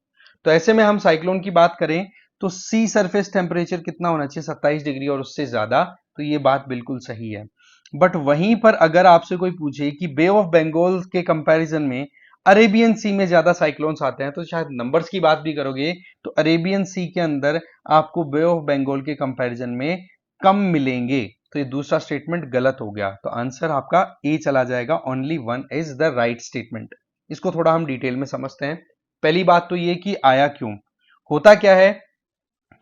तो ऐसे में हम साइक्लोन की बात करें तो सी सरफेस टेम्परेचर कितना होना चाहिए, 27 डिग्री और उससे ज्यादा, तो ये बात बिल्कुल सही है। बट वहीं पर अगर आपसे कोई पूछे कि बे ऑफ बंगाल के कंपैरिजन में अरेबियन सी में ज्यादा साइक्लोन्स आते हैं, तो शायद नंबर्स की बात भी करोगे तो अरेबियन सी के अंदर आपको बे ऑफ बंगाल के कंपैरिजन में कम मिलेंगे। तो ये दूसरा स्टेटमेंट गलत हो गया, तो आंसर आपका ए चला जाएगा। Only one is the right statement. इसको थोड़ा हम डिटेल में समझते हैं। पहली बात तो ये कि आया क्यों, होता क्या है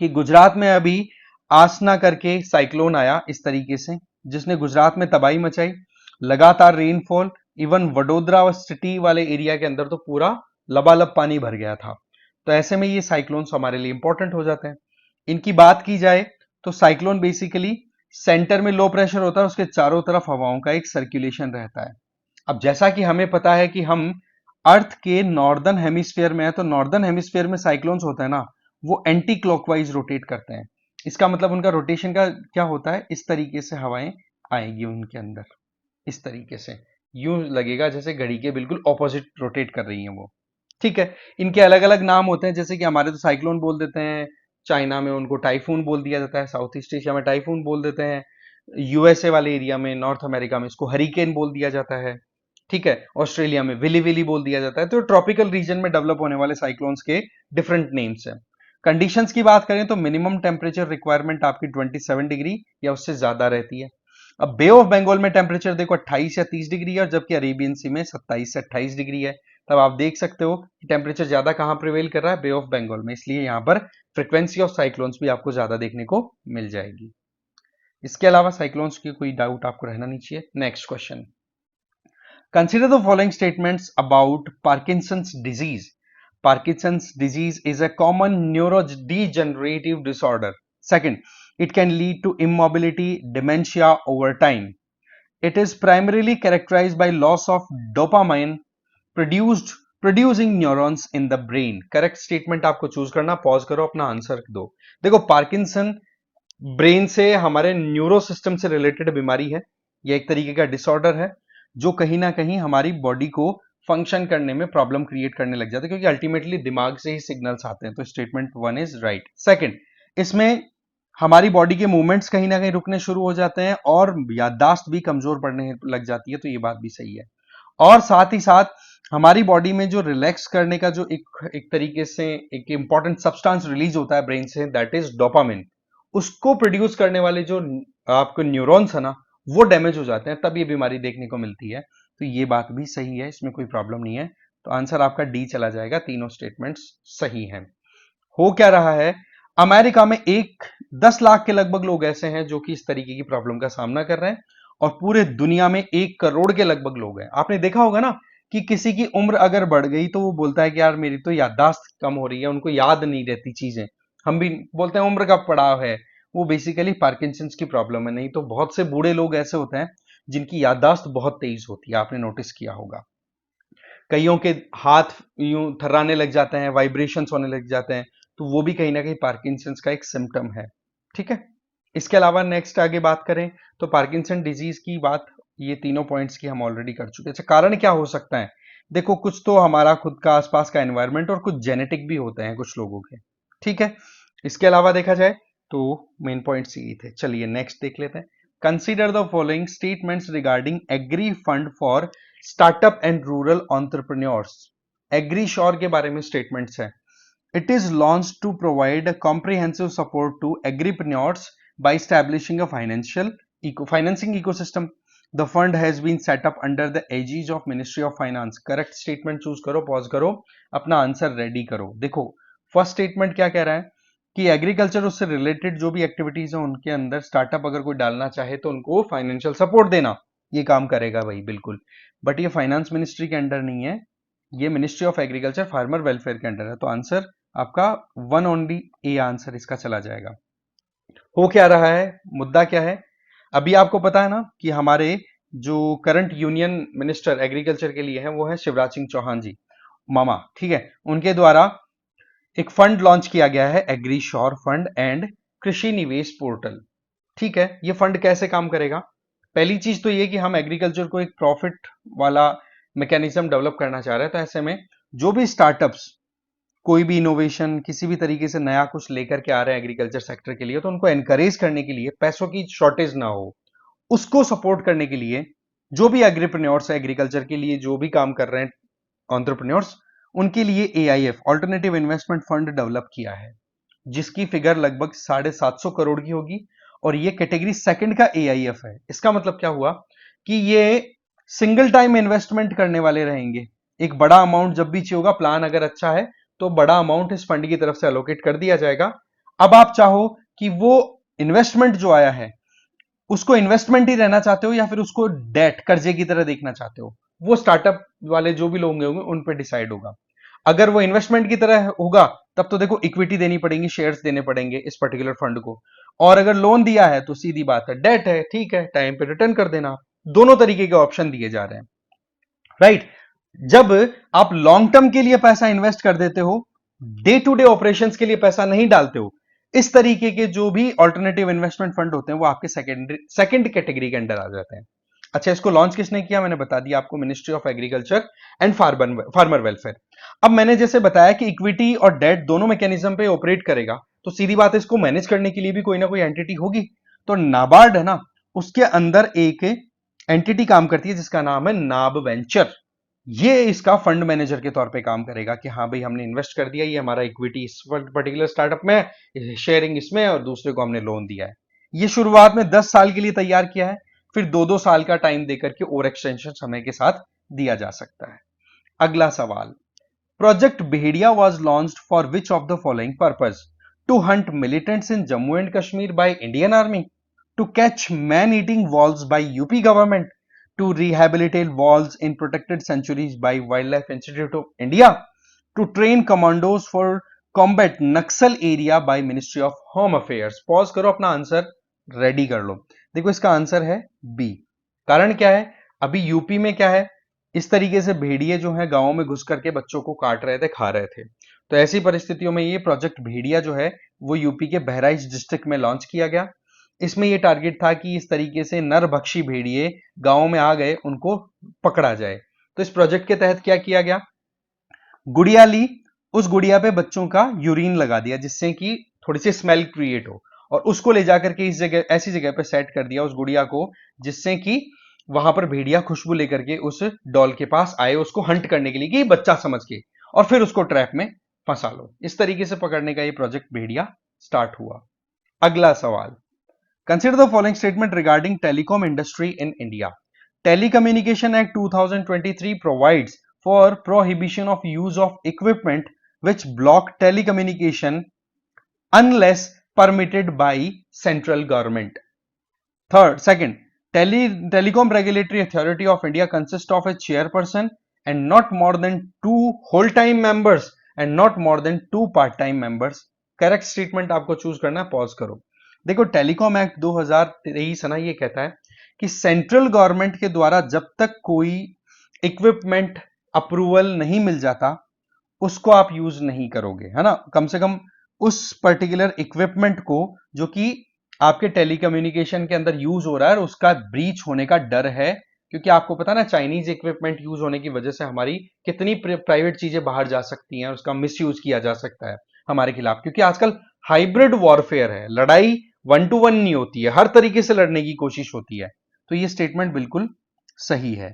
कि गुजरात में अभी आसना करके साइक्लोन आया इस तरीके से, जिसने गुजरात में तबाही मचाई, लगातार रेनफॉल, इवन वडोदरा सिटी वाले एरिया के अंदर तो पूरा लबालब पानी भर गया था। तो ऐसे में ये साइक्लोन्स हमारे लिए इंपॉर्टेंट हो जाते हैं। इनकी बात की जाए तो साइक्लोन बेसिकली सेंटर में लो प्रेशर होता है, उसके चारों तरफ हवाओं का एक सर्कुलेशन रहता है। अब जैसा कि हमें पता है कि हम अर्थ के नॉर्दर्न हेमिस्फीयर में है, तो नॉर्दर्न हेमिस्फीयर में साइक्लोन्स होते हैं ना, वो एंटी क्लॉकवाइज रोटेट करते हैं। इसका मतलब उनका रोटेशन का क्या होता है, इस तरीके से हवाएं आएगी उनके अंदर, इस तरीके से यूं लगेगा जैसे घड़ी के बिल्कुल ऑपोजिट रोटेट कर रही हैं वो। ठीक है, इनके अलग अलग नाम होते हैं, जैसे कि हमारे तो साइक्लोन बोल देते हैं, चाइना में उनको टाइफून बोल दिया जाता है, साउथ ईस्ट एशिया में टाइफून बोल देते हैं, यूएसए वाले एरिया में, नॉर्थ अमेरिका में इसको हरिकेन बोल दिया जाता है। ठीक है, ऑस्ट्रेलिया में विली विली बोल दिया जाता है। तो ट्रॉपिकल रीजन में डेवलप होने वाले साइक्लोन्स के डिफरेंट नेम्स हैं। कंडीशंस की बात करें तो मिनिमम टेम्परेचर रिक्वायरमेंट आपकी 27 डिग्री या उससे ज्यादा रहती है। अब बे ऑफ बंगाल में टेम्परेचर देखो 28 या 30 डिग्री है, और जबकि अरेबियन सी में 27 से 28 डिग्री है। तब आप देख सकते हो कि टेम्परेचर ज्यादा कहां प्रिवेल कर रहा है, बे ऑफ बंगाल में, इसलिए यहां पर फ्रिक्वेंसी ऑफ साइक्लोन्स भी आपको ज्यादा देखने को मिल जाएगी। इसके अलावा साइक्लोन्स की कोई डाउट आपको रहना नहीं चाहिए। Next question, consider the following statements about Parkinson's disease. Parkinson's disease is a common neurodegenerative disorder. Second, it can lead to immobility, dementia over time. It is primarily characterized by loss of dopamine producing neurons in the brain. Correct statement आपको choose करना, pause करो, अपना answer दो। देखो, Parkinson brain से हमारे neuro system से related बीमारी है। यह एक तरीके का डिसऑर्डर है जो कहीं ना कहीं हमारी बॉडी को फंक्शन करने में प्रॉब्लम क्रिएट करने लग जाता है, क्योंकि अल्टीमेटली दिमाग से ही सिग्नल्स आते हैं। तो statement one is right. Second, इसमें हमारी बॉडी के मूवमेंट्स कहीं ना कहीं रुकने शुरू हो जाते हैं और याददाश्त भी कमजोर पड़ने लग जाती है, तो ये बात भी सही है। और साथ ही साथ हमारी बॉडी में जो रिलैक्स करने का जो एक तरीके से एक इंपॉर्टेंट सब्सटेंस रिलीज होता है ब्रेन से, दैट इज डोपामिन, उसको प्रोड्यूस करने वाले जो आपको न्यूरॉन्स है ना, वो डैमेज हो जाते हैं, तब ये बीमारी देखने को मिलती है। तो ये बात भी सही है, इसमें कोई प्रॉब्लम नहीं है। तो आंसर आपका डी चला जाएगा, तीनों स्टेटमेंट्स सही हैं। हो क्या रहा है, अमेरिका में 10 लाख के लगभग लोग ऐसे हैं जो कि इस तरीके की प्रॉब्लम का सामना कर रहे हैं, और पूरे दुनिया में 1 करोड़ के लगभग लोग हैं। आपने देखा होगा ना कि किसी की उम्र अगर बढ़ गई तो वो बोलता है कि यार मेरी तो याददाश्त कम हो रही है, उनको याद नहीं रहती चीजें। हम भी बोलते हैं उम्र का पड़ाव है, वो बेसिकली पार्किंसंस की प्रॉब्लम है। नहीं तो बहुत से बूढ़े लोग ऐसे होते हैं जिनकी याददाश्त बहुत तेज होती है, आपने नोटिस किया होगा। कईयों के हाथ यूं थर्राने लग जाते हैं, वाइब्रेशंस होने लग जाते हैं, तो वो भी कहीं ना कहीं पार्किंसंस का एक सिम्टम है। ठीक है, इसके अलावा नेक्स्ट आगे बात करें तो पार्किंसन डिजीज की बात, ये तीनों पॉइंट्स की हम ऑलरेडी कर चुके हैं। अच्छा, कारण क्या हो सकता है, देखो कुछ तो हमारा खुद का आसपास का एनवायरनमेंट और कुछ जेनेटिक भी होते हैं कुछ लोगों के। ठीक है, इसके अलावा देखा जाए तो मेन पॉइंट्स यही थे। चलिए नेक्स्ट देख लेते हैं। Consider the following statements regarding agri fund for startup and rural entrepreneurs. Agri sure के बारे में स्टेटमेंट्स है। It is launch to provide comprehensive support to agripreneurs by establishing a financing ecosystem. The fund has been set up under the aegis of Ministry of Finance. Correct statement choose करो, pause करो, अपना answer ready करो। देखो, first statement क्या कह रहा है कि एग्रीकल्चर उससे रिलेटेड जो भी एक्टिविटीज है उनके अंदर स्टार्टअप अगर कोई डालना चाहे तो उनको फाइनेंशियल सपोर्ट देना, ये काम करेगा भाई, बिल्कुल। बट ये फाइनेंस मिनिस्ट्री के अंडर नहीं है, ये ministry of agriculture farmer welfare के अंडर है। तो आंसर आपका वन ओनली ए आंसर इसका चला जाएगा। हो क्या रहा है, मुद्दा क्या है, अभी आपको पता है ना कि हमारे जो करंट यूनियन मिनिस्टर एग्रीकल्चर के लिए हैं वो है शिवराज सिंह चौहान जी, मामा। ठीक है, उनके द्वारा एक फंड लॉन्च किया गया है, एग्री श्योर फंड एंड कृषि निवेश पोर्टल। ठीक है, ये फंड कैसे काम करेगा, पहली चीज तो ये कि हम एग्रीकल्चर को एक प्रॉफिट वाला मैकेनिज्म डेवलप करना चाह रहे हैं। तो ऐसे में जो भी स्टार्टअप्स कोई भी इनोवेशन किसी भी तरीके से नया कुछ लेकर के आ रहे हैं एग्रीकल्चर सेक्टर के लिए, तो उनको एनकरेज करने के लिए पैसों की शॉर्टेज ना हो, उसको सपोर्ट करने के लिए जो भी एग्रीप्रेन्योर्स है, एग्रीकल्चर के लिए जो भी काम कर रहे हैं एंटरप्रेन्योर्स, उनके लिए AIF alternative investment fund develop किया है, जिसकी फिगर लगभग 750 करोड़ की होगी। और ये कैटेगरी सेकंड का एआईएफ है। इसका मतलब क्या हुआ कि ये सिंगल टाइम इन्वेस्टमेंट करने वाले रहेंगे। एक बड़ा अमाउंट जब भी चाहिए होगा, प्लान अगर अच्छा है तो बड़ा अमाउंट इस फंड की तरफ से अलोकेट कर दिया जाएगा। अब आप चाहो कि वो इन्वेस्टमेंट जो आया है उसको इन्वेस्टमेंट ही रहना चाहते हो या फिर उसको डेट कर्जे की तरह देखना चाहते हो, वो स्टार्टअप वाले जो भी लोग होंगे उन पर डिसाइड होगा। अगर वो इन्वेस्टमेंट की तरह होगा तब तो देखो इक्विटी देनी पड़ेगी, शेयर्स देने पड़ेंगे इस पर्टिकुलर फंड को। और अगर लोन दिया है तो सीधी बात है डेट है, ठीक है, टाइम पे रिटर्न कर देना। दोनों तरीके के ऑप्शन दिए जा रहे हैं, राइट। जब आप लॉन्ग टर्म के लिए पैसा इन्वेस्ट कर देते हो, डे टू डे ऑपरेशंस के लिए पैसा नहीं डालते हो, इस तरीके के जो भी ऑल्टरनेटिव इन्वेस्टमेंट फंड होते हैं वो आपके सेकंड कैटेगरी के अंडर आ जाते हैं। अच्छा, इसको लॉन्च किसने किया? मैंने बता दिया आपको, ministry of agriculture and farmer welfare. अब मैंने जैसे बताया कि इक्विटी और डेट दोनों मैकेनिज्म पे ऑपरेट करेगा, तो सीधी बात है इसको मैनेज करने के लिए भी कोई ना कोई एंटिटी होगी। तो नाबार्ड है ना, उसके अंदर एक एंटिटी काम करती है जिसका नाम है नाब वेंचर। ये इसका फंड मैनेजर के तौर पे काम करेगा कि हाँ भाई हमने इन्वेस्ट कर दिया, ये हमारा इक्विटी इस पर्टिकुलर स्टार्टअप में, शेयरिंग इसमें, और दूसरे को हमने लोन दिया है। ये शुरुआत में 10 साल के लिए तैयार किया है, फिर 2-2 साल का टाइम देकर के और एक्सटेंशन समय के साथ दिया जा सकता है। अगला सवाल, प्रोजेक्ट भेड़िया was launched for which of the following purpose? To hunt militants in Jammu and Kashmir by Indian army, to catch man eating walls by UP government, to rehabilitate walls in protected sanctuaries by Wildlife Institute of India, to train commandos for combat Naxal area by Ministry of Home Affairs। Pause करो, अपना answer ready कर लो। देखो इसका answer है B. कारण क्या है? अभी यूपी में क्या है, इस तरीके से भेड़िए जो है गांवों में घुस करके बच्चों को काट रहे थे, खा रहे थे। तो ऐसी परिस्थितियों में ये प्रोजेक्ट भेड़िया जो है वो यूपी के बहराइच डिस्ट्रिक्ट में लॉन्च किया गया। इसमें यह टारगेट था कि इस तरीके से नरभक्षी भेड़िए गांव में आ गए उनको पकड़ा जाए। तो इस प्रोजेक्ट के तहत क्या किया गया, गुड़िया ली, उस गुड़िया पे बच्चों का यूरिन लगा दिया जिससे कि थोड़ी सी स्मेल क्रिएट हो, और उसको ले जाकर के इस जगह, ऐसी जगह पे सेट कर दिया उस गुड़िया को जिससे कि वहां पर भेड़िया खुशबू लेकर के उस डॉल के पास आए उसको हंट करने के लिए कि बच्चा समझ के, और फिर उसको ट्रैप में फंसा लो। इस तरीके से पकड़ने का ये प्रोजेक्ट भेड़िया स्टार्ट हुआ। अगला सवाल, consider the following statement regarding telecom industry in India. Telecommunication Act 2023 provides for prohibition of use of equipment which block telecommunication unless permitted by central government. Second, Telecom Regulatory Authority of India consists of a chairperson and not more than 2 whole-time members and not more than 2 part-time members. Correct statement आपको choose करना है, pause करो। देखो telecom act 2023 है ना, ये कहता है कि सेंट्रल गवर्नमेंट के द्वारा जब तक कोई इक्विपमेंट अप्रूवल नहीं मिल जाता उसको आप यूज नहीं करोगे, है ना। कम से कम उस पर्टिकुलर इक्विपमेंट को जो कि आपके टेलीकम्युनिकेशन के अंदर यूज हो रहा है उसका ब्रीच होने का डर है, क्योंकि आपको पता ना चाइनीज इक्विपमेंट यूज होने की वजह से हमारी कितनी प्राइवेट चीजें बाहर जा सकती हैं, उसका मिस यूज किया जा सकता है हमारे खिलाफ। क्योंकि आजकल हाइब्रिड वॉरफेयर है, लड़ाई 1 to 1 नहीं होती है, हर तरीके से लड़ने की कोशिश होती है। तो ये स्टेटमेंट बिल्कुल सही है।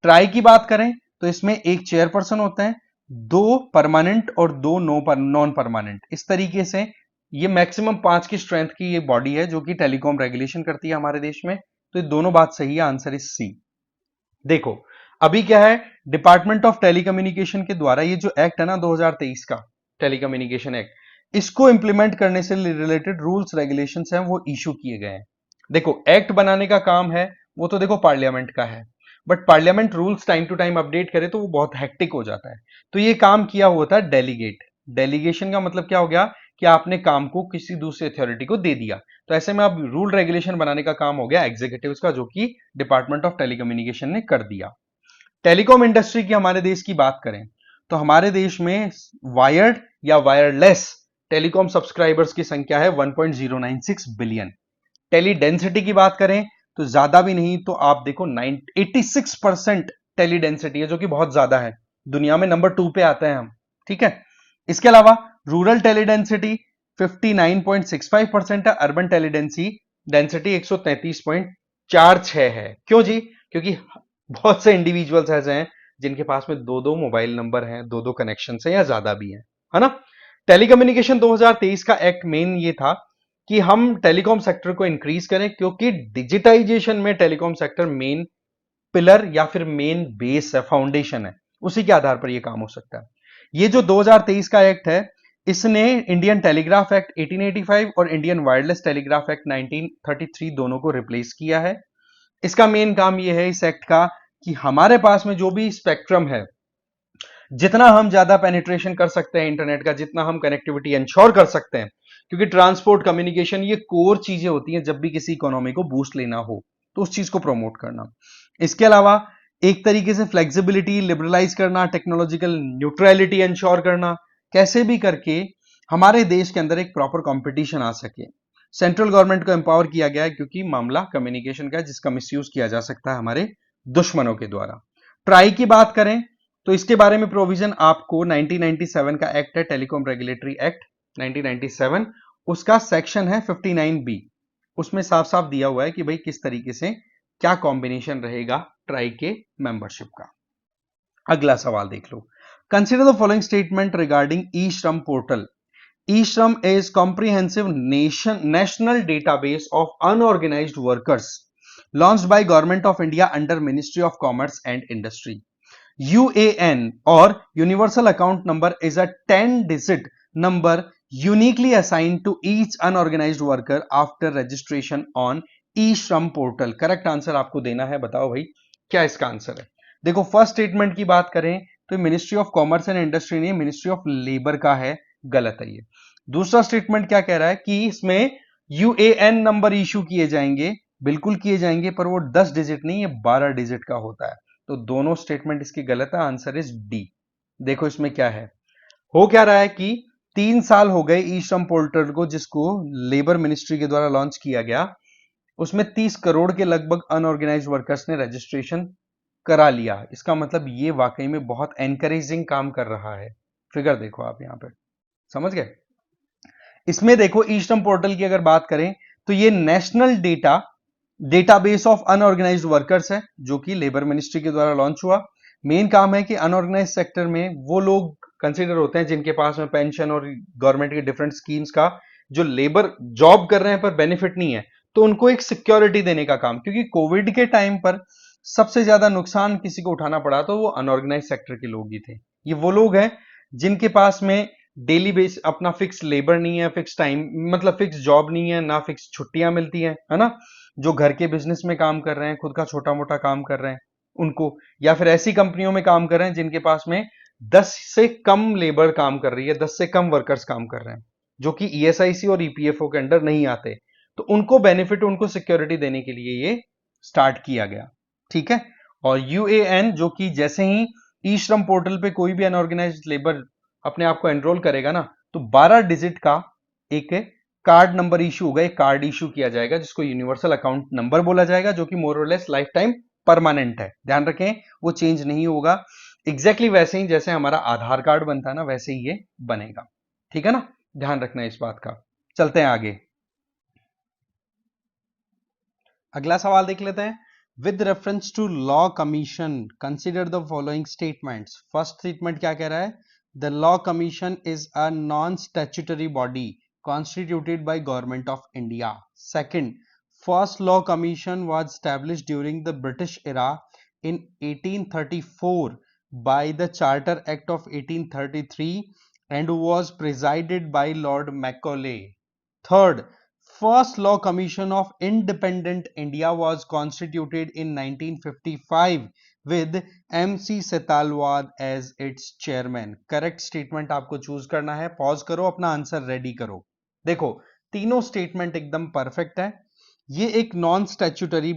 ट्राई की बात करें तो इसमें एक चेयरपर्सन होता है, 2 परमानेंट और 2 नॉन परमानेंट, इस तरीके से ये मैक्सिमम 5 की स्ट्रेंथ की ये बॉडी है जो कि टेलीकॉम रेगुलेशन करती है हमारे देश में। तो ये दोनों बात सही है, आंसर इज सी। देखो अभी क्या है, डिपार्टमेंट ऑफ टेलीकम्युनिकेशन के द्वारा ये जो एक्ट है ना 2023 का टेलीकम्युनिकेशन एक्ट, इसको इंप्लीमेंट करने से रिलेटेड रूल्स रेगुलेशंस हैं वो इशू किए गए हैं। देखो एक्ट बनाने का काम है वो तो देखो पार्लियामेंट का है, but parliament rules time to time update करे तो वो बहुत हेक्टिक हो जाता है। तो ये काम किया हुआ था डेलीगेट। डेलीगेशन का मतलब क्या हो गया कि आपने काम को किसी दूसरी अथॉरिटी को दे दिया। तो ऐसे में अब रूल रेगुलेशन बनाने का काम हो गया एग्जीक्यूटिव्स का, जो कि डिपार्टमेंट ऑफ टेलीकम्युनिकेशन ने कर दिया। टेलीकॉम इंडस्ट्री की हमारे देश की बात करें तो हमारे देश में वायर्ड या वायरलेस टेलीकॉम सब्सक्राइबर्स की संख्या है 1.096 बिलियन। टेली डेंसिटी की बात करें तो ज्यादा भी नहीं तो आप देखो 86% टेली डेंसिटी है, जो कि बहुत ज्यादा है, दुनिया में नंबर 2 पे आते हैं हम, ठीक है। इसके अलावा रूरल टेली डेंसिटी 59.65% है, अर्बन टेली डेंसिटी 133.3 4 6 है। क्यों जी? क्योंकि बहुत से इंडिविजुअल्स ऐसे हैं जिनके पास में दो दो मोबाइल नंबर हैं, दो दो कनेक्शन है या ज्यादा भी हैं, है ना। टेलीकम्युनिकेशन 2023 का एक्ट मेन ये था कि हम टेलीकॉम सेक्टर को इंक्रीज करें, क्योंकि डिजिटाइजेशन में टेलीकॉम सेक्टर मेन पिलर या फिर मेन बेस है, फाउंडेशन है, उसी के आधार पर यह काम हो सकता है। ये जो 2023 का एक्ट है, इसने इंडियन टेलीग्राफ एक्ट 1885 और इंडियन वायरलेस टेलीग्राफ एक्ट 1933 दोनों को रिप्लेस किया है। इसका मेन काम यह है इस एक्ट का कि हमारे पास में जो भी स्पेक्ट्रम है, जितना हम ज्यादा पेनिट्रेशन कर सकते हैं इंटरनेट का, जितना हम कनेक्टिविटी इंश्योर कर सकते हैं, क्योंकि ट्रांसपोर्ट कम्युनिकेशन ये कोर चीजें होती हैं जब भी किसी इकोनॉमी को बूस्ट लेना हो, तो उस चीज को प्रमोट करना। इसके अलावा एक तरीके से फ्लेक्सिबिलिटी लिबरलाइज करना, टेक्नोलॉजिकल न्यूट्रलिटी इंश्योर करना, कैसे भी करके हमारे देश के अंदर एक प्रॉपर कंपटीशन आ सके। सेंट्रल गवर्नमेंट को एम्पावर किया गया है, क्योंकि मामला कम्युनिकेशन का है जिसका मिसयूज किया जा सकता है हमारे दुश्मनों के द्वारा। ट्राई की बात करें तो इसके बारे में प्रोविजन आपको 1997 का एक्ट है, टेलीकॉम रेगुलेटरी एक्ट 1997, उसका सेक्शन है 59B। उसमें साफ साफ दिया हुआ है कि भाई किस तरीके से क्या कॉम्बिनेशन रहेगा ट्राई के मेंबरशिप का। अगला सवाल देख लो। Consider the following statement regarding E Shram portal. E-Shram is comprehensive national database of unorganized workers launched by Government of India under Ministry of Commerce and Industry. UAN or Universal Account Number is a 10-digit number uniquely assigned to each unorganized worker after registration on E-Shram portal. Correct answer आपको देना है, बताओ भाई क्या इसका answer है। देखो first statement की बात करें तो ministry of commerce and industry नहीं, मिनिस्ट्री ऑफ लेबर का है, गलत है ये। दूसरा स्टेटमेंट क्या कह रहा है कि इसमें यूएएन नंबर इशू किए जाएंगे, बिल्कुल किए जाएंगे, पर वो 10 डिजिट नहीं, ये 12 डिजिट का होता है। तो दोनों स्टेटमेंट इसकी गलत है, आंसर इज डी। देखो इसमें क्या है, हो क्या रहा है कि 3 साल हो गए ई श्रम पोर्टल को, जिसको लेबर मिनिस्ट्री के द्वारा लॉन्च किया गया। उसमें 30 करोड़ के लगभग अनऑर्गेनाइज्ड वर्कर्स ने रजिस्ट्रेशन करा लिया। इसका मतलब ये वाकई में बहुत एनकरेजिंग काम कर रहा है। फिगर देखो आप यहां पे, समझ गए। इसमें देखो ई श्रम पोर्टल की अगर बात करें तो ये national database of unorganised workers है, जो कि लेबर मिनिस्ट्री के द्वारा लॉन्च हुआ। मेन काम है कि अनऑर्गेनाइज सेक्टर में वो लोग कंसीडर होते हैं जिनके पास में पेंशन और गवर्नमेंट के डिफरेंट स्कीम्स का, जो लेबर जॉब कर रहे हैं पर बेनिफिट नहीं है, तो उनको एक सिक्योरिटी देने का काम। क्योंकि कोविड के टाइम पर सबसे ज्यादा नुकसान किसी को उठाना पड़ा तो वो अनऑर्गेनाइज सेक्टर के लोग ही थे। ये वो लोग हैं जिनके पास में डेली बेस अपना फिक्स लेबर नहीं है, फिक्स टाइम मतलब फिक्स जॉब नहीं है, ना फिक्स छुट्टियां मिलती है ना, जो घर के बिजनेस में काम कर रहे हैं, खुद का छोटा मोटा काम कर रहे हैं उनको, या फिर ऐसी कंपनियों में काम कर रहे हैं जिनके पास में 10 से कम लेबर काम कर रही है, 10 से कम वर्कर्स काम कर रहे हैं, जो कि ईएसआईसी और ईपीएफओ के अंडर नहीं आते। तो उनको बेनिफिट, उनको सिक्योरिटी देने के लिए ये स्टार्ट किया गया, ठीक है। और यूएएन, जो कि जैसे ही ई श्रम पोर्टल पे कोई भी अनऑर्गेनाइज्ड लेबर अपने आप को एनरोल करेगा ना, तो 12 डिजिट का एक कार्ड नंबर इशू होगा, एक कार्ड इशू किया जाएगा जिसको यूनिवर्सल अकाउंट नंबर बोला जाएगा, जो कि मोर और लेस लाइफ टाइम परमानेंट है। ध्यान रखें वो चेंज नहीं होगा, एग्जैक्टली वैसे ही जैसे हमारा आधार कार्ड बनता है ना, वैसे ही ये बनेगा, ठीक है ना। ध्यान रखना इस बात का। चलते हैं आगे, अगला सवाल देख लेते हैं। With reference to law commission consider the following statements. First statement क्या कह रहा है, the law commission is a non statutory body constituted by government of India. Second, first law commission was established during the British era in 1834 by the Charter Act of 1833 and was presided by Lord Macaulay. Third, first law commission of independent India was constituted in 1955 with MC Setalwad as its chairman. Correct statement आपको choose करना है, pause करो, अपना answer ready करो। देखो तीनों statement एकदम perfect है। ये एक नॉन स्टैच्यूटरी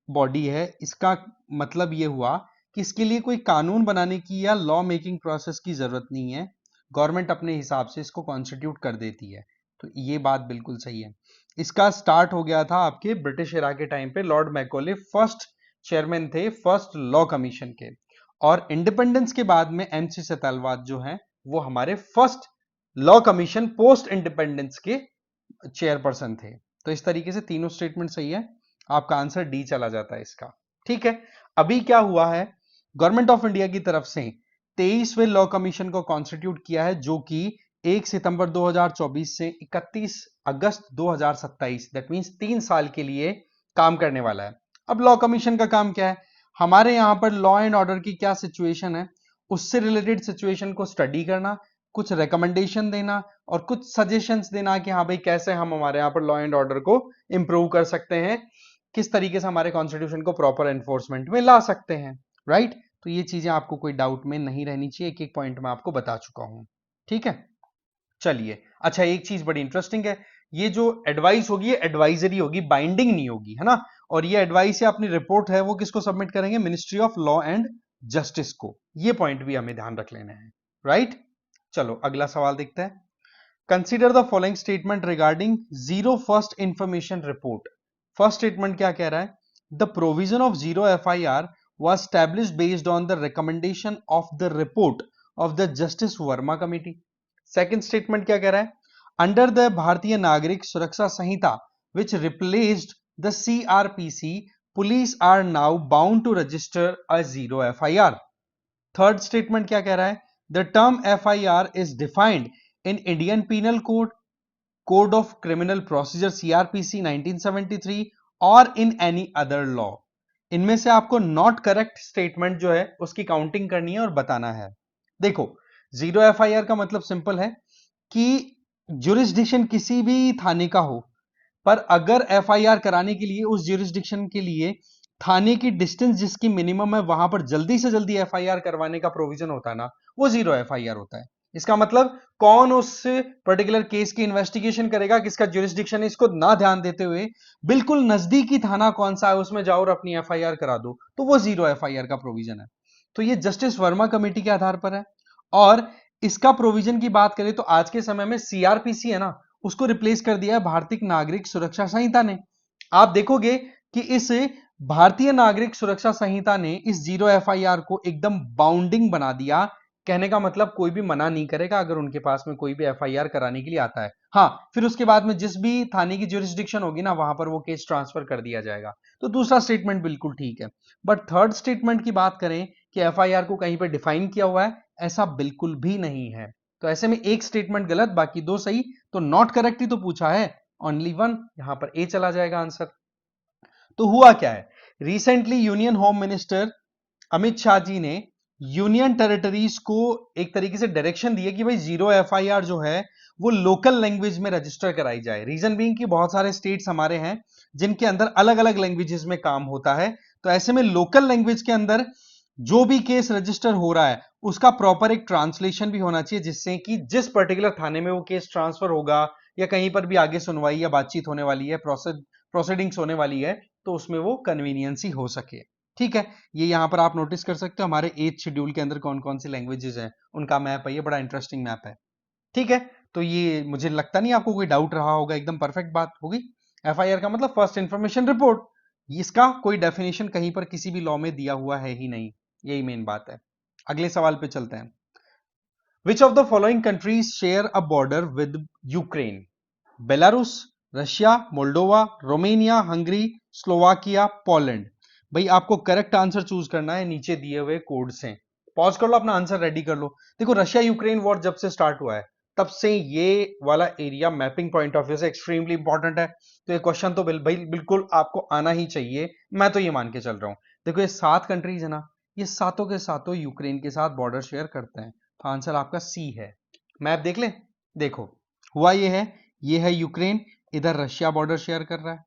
बॉडी है, इसका मतलब ये हुआ कि इसके लिए कोई कानून बनाने की या लॉ मेकिंग प्रोसेस की जरूरत नहीं है, गवर्नमेंट अपने हिसाब से इसको कॉन्स्टिट्यूट कर देती है। तो ये बात बिल्कुल सही है। इसका स्टार्ट हो गया था आपके ब्रिटिश एरा के टाइम पे, लॉर्ड मैकॉले फर्स्ट चेयरमैन थे फर्स्ट लॉ कमीशन के, और इंडिपेंडेंस के बाद में एमसी सेतालवाद जो है वो हमारे first law commission post independence के चेयरपर्सन थे। तो इस तरीके से तीनों स्टेटमेंट सही है। आपका आंसर डी चला जाता है इसका। ठीक है, अभी क्या हुआ है, गवर्नमेंट ऑफ इंडिया की तरफ से 23वें लॉ कमीशन को कॉन्स्टिट्यूट किया है, जो कि 1 सितंबर 2024 से 31 अगस्त 2027, दैट मींस 3 साल के लिए काम करने वाला है। अब लॉ कमीशन का काम क्या है, हमारे यहां पर लॉ एंड ऑर्डर की क्या सिचुएशन है, उससे रिलेटेड सिचुएशन को स्टडी करना, कुछ रिकमेंडेशन देना और कुछ सजेशंस देना कि हाँ भाई कैसे हम हमारे यहाँ पर लॉ एंड ऑर्डर को इंप्रूव कर सकते हैं, किस तरीके से हमारे कॉन्स्टिट्यूशन को प्रॉपर एनफोर्समेंट में ला सकते हैं, राइट। तो ये चीजें आपको कोई डाउट में नहीं रहनी चाहिए, एक एक पॉइंट में आपको बता चुका हूं। ठीक है, चलिए। अच्छा, एक चीज बड़ी इंटरेस्टिंग है, ये जो एडवाइस होगी ये एडवाइजरी होगी, बाइंडिंग नहीं होगी, है ना। और ये एडवाइस या अपनी रिपोर्ट है वो किसको सबमिट करेंगे, ministry of law and justice को। ये पॉइंट भी हमें ध्यान रख लेना है, राइट। चलो अगला सवाल देखते हैं। Consider the following statement regarding zero first information report. First statement क्या कह रहा है, the provision of zero FIR was established based on the recommendation of the report of the Justice Verma Committee. Second statement क्या कह रहा है, under the Bharatiya Nagarik Suraksha Sanhita which replaced the CrPC, police are now bound to register a zero FIR. Third statement क्या कह रहा है, the term FIR is defined in Indian penal code, code of criminal procedure CrPC 1973 और in any other law. इनमें से आपको not correct statement जो है उसकी काउंटिंग करनी है और बताना है। देखो, जीरो एफआईआर का मतलब सिंपल है कि ज्यूरिसडिक्शन किसी भी थाने का हो, पर अगर एफआईआर कराने के लिए उस ज्यूरिसडिक्शन के लिए थाने की डिस्टेंस जिसकी मिनिमम है वहां पर जल्दी से जल्दी एफआईआर करवाने का प्रोविजन होता है ना, वो जीरो एफआईआर होता है। इसका मतलब कौन उस पर्टिकुलर केस की इन्वेस्टिगेशन करेगा, किसका ज्यूरिसडिक्शन है, इसको ना ध्यान देते हुए बिल्कुल नजदीकी थाना कौन सा है उसमें जाओ और अपनी एफआईआर करा दो, तो वो जीरो एफआईआर का प्रोविजन है। तो ये जस्टिस वर्मा कमेटी के आधार पर है। और इसका प्रोविजन की बात करें तो आज के समय में सीआरपीसी है ना, उसको रिप्लेस कर दिया है भारतीय नागरिक सुरक्षा संहिता ने। आप देखोगे कि इस भारतीय नागरिक सुरक्षा संहिता ने इस जीरो एफआईआर को एकदम बाउंडिंग बना दिया। कहने का मतलब कोई भी मना नहीं करेगा अगर उनके पास में कोई भी एफआईआर कराने के लिए आता है। हाँ, फिर उसके बाद में जिस भी थाने की ज्यूरिसडिक्शन होगी ना वहां पर वो केस ट्रांसफर कर दिया जाएगा। तो दूसरा स्टेटमेंट बिल्कुल ठीक है, बट थर्ड स्टेटमेंट की बात करें कि एफआईआर को कहीं पर डिफाइन किया हुआ है, ऐसा बिल्कुल भी नहीं है। तो ऐसे में एक स्टेटमेंट गलत, बाकी दो सही, तो नॉट करेक्ट ही तो पूछा है, ओनली वन, यहां पर ए चला जाएगा आंसर। तो हुआ क्या है, recently union home minister Amit Shah ji ने यूनियन टेरिटरीज को एक तरीके से डायरेक्शन दिए कि भाई जीरो एफआईआर जो है वो लोकल लैंग्वेज में रजिस्टर कराई जाए। रीजन बीइंग कि बहुत सारे स्टेट्स हमारे हैं जिनके अंदर अलग अलग लैंग्वेजेस में काम होता है, तो ऐसे में लोकल लैंग्वेज के अंदर जो भी केस रजिस्टर हो रहा है उसका प्रॉपर एक ट्रांसलेशन भी होना चाहिए, जिससे कि जिस पर्टिकुलर थाने में वो केस ट्रांसफर होगा या कहीं पर भी आगे सुनवाई या बातचीत होने वाली है, प्रोसीडिंग्स होने वाली है, तो उसमें वो कन्वीनियंसी हो सके। ठीक है, ये यहां पर आप नोटिस कर सकते हो हमारे 8th शेड्यूल के अंदर कौन कौन सी लैंग्वेजेस हैं उनका मैप है, ये बड़ा इंटरेस्टिंग मैप है। ठीक है, तो ये मुझे लगता नहीं आपको कोई डाउट रहा होगा, एकदम परफेक्ट बात होगी। एफआईआर का मतलब फर्स्ट इंफॉर्मेशन रिपोर्ट, इसका कोई डेफिनेशन कहीं पर किसी भी लॉ में दिया हुआ है ही नहीं, यही मेन बात है। अगले सवाल पे चलते हैं। Which of the following countries share a border with Ukraine, Belarus, Russia, Moldova, Romania, Hungary, Slovakia, Poland. भाई आपको करेक्ट आंसर चूज करना है नीचे दिए हुए कोड से। पॉज कर लो, अपना आंसर रेडी कर लो। देखो, रशिया यूक्रेन वॉर जब से स्टार्ट हुआ है तब से ये वाला area mapping point of view से एक्सट्रीमली इंपॉर्टेंट है। तो ये क्वेश्चन तो भाई बिल्कुल आपको आना ही चाहिए, मैं तो ये मान के चल रहा हूं। देखो, ये 7 कंट्रीज है ना, ये सातों के सातों यूक्रेन के साथ बॉर्डर शेयर करते हैं, तो आंसर आपका सी है। मैप देख ले, देखो हुआ ये है यूक्रेन, इधर रशिया बॉर्डर शेयर कर रहा है,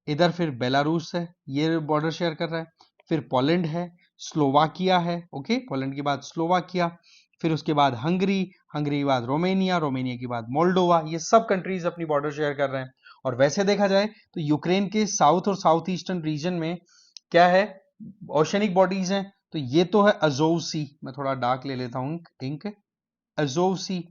इधर फिर बेलारूस है, ये बॉर्डर शेयर कर रहा है, फिर पोलैंड है, स्लोवाकिया है, ओके, पोलैंड के बाद स्लोवाकिया, फिर उसके बाद हंगरी, हंगरी के बाद रोमेनिया, रोमेनिया के बाद मोल्डोवा, ये सब कंट्रीज अपनी बॉर्डर शेयर कर रहे हैं। और वैसे देखा जाए तो यूक्रेन के साउथ और साउथ ईस्टर्न रीजन में क्या है, ओशनिक बॉडीज हैं। तो ये तो है अजोव सी, मैं थोड़ा डार्क ले लेता हूं इंक, अजोव सी।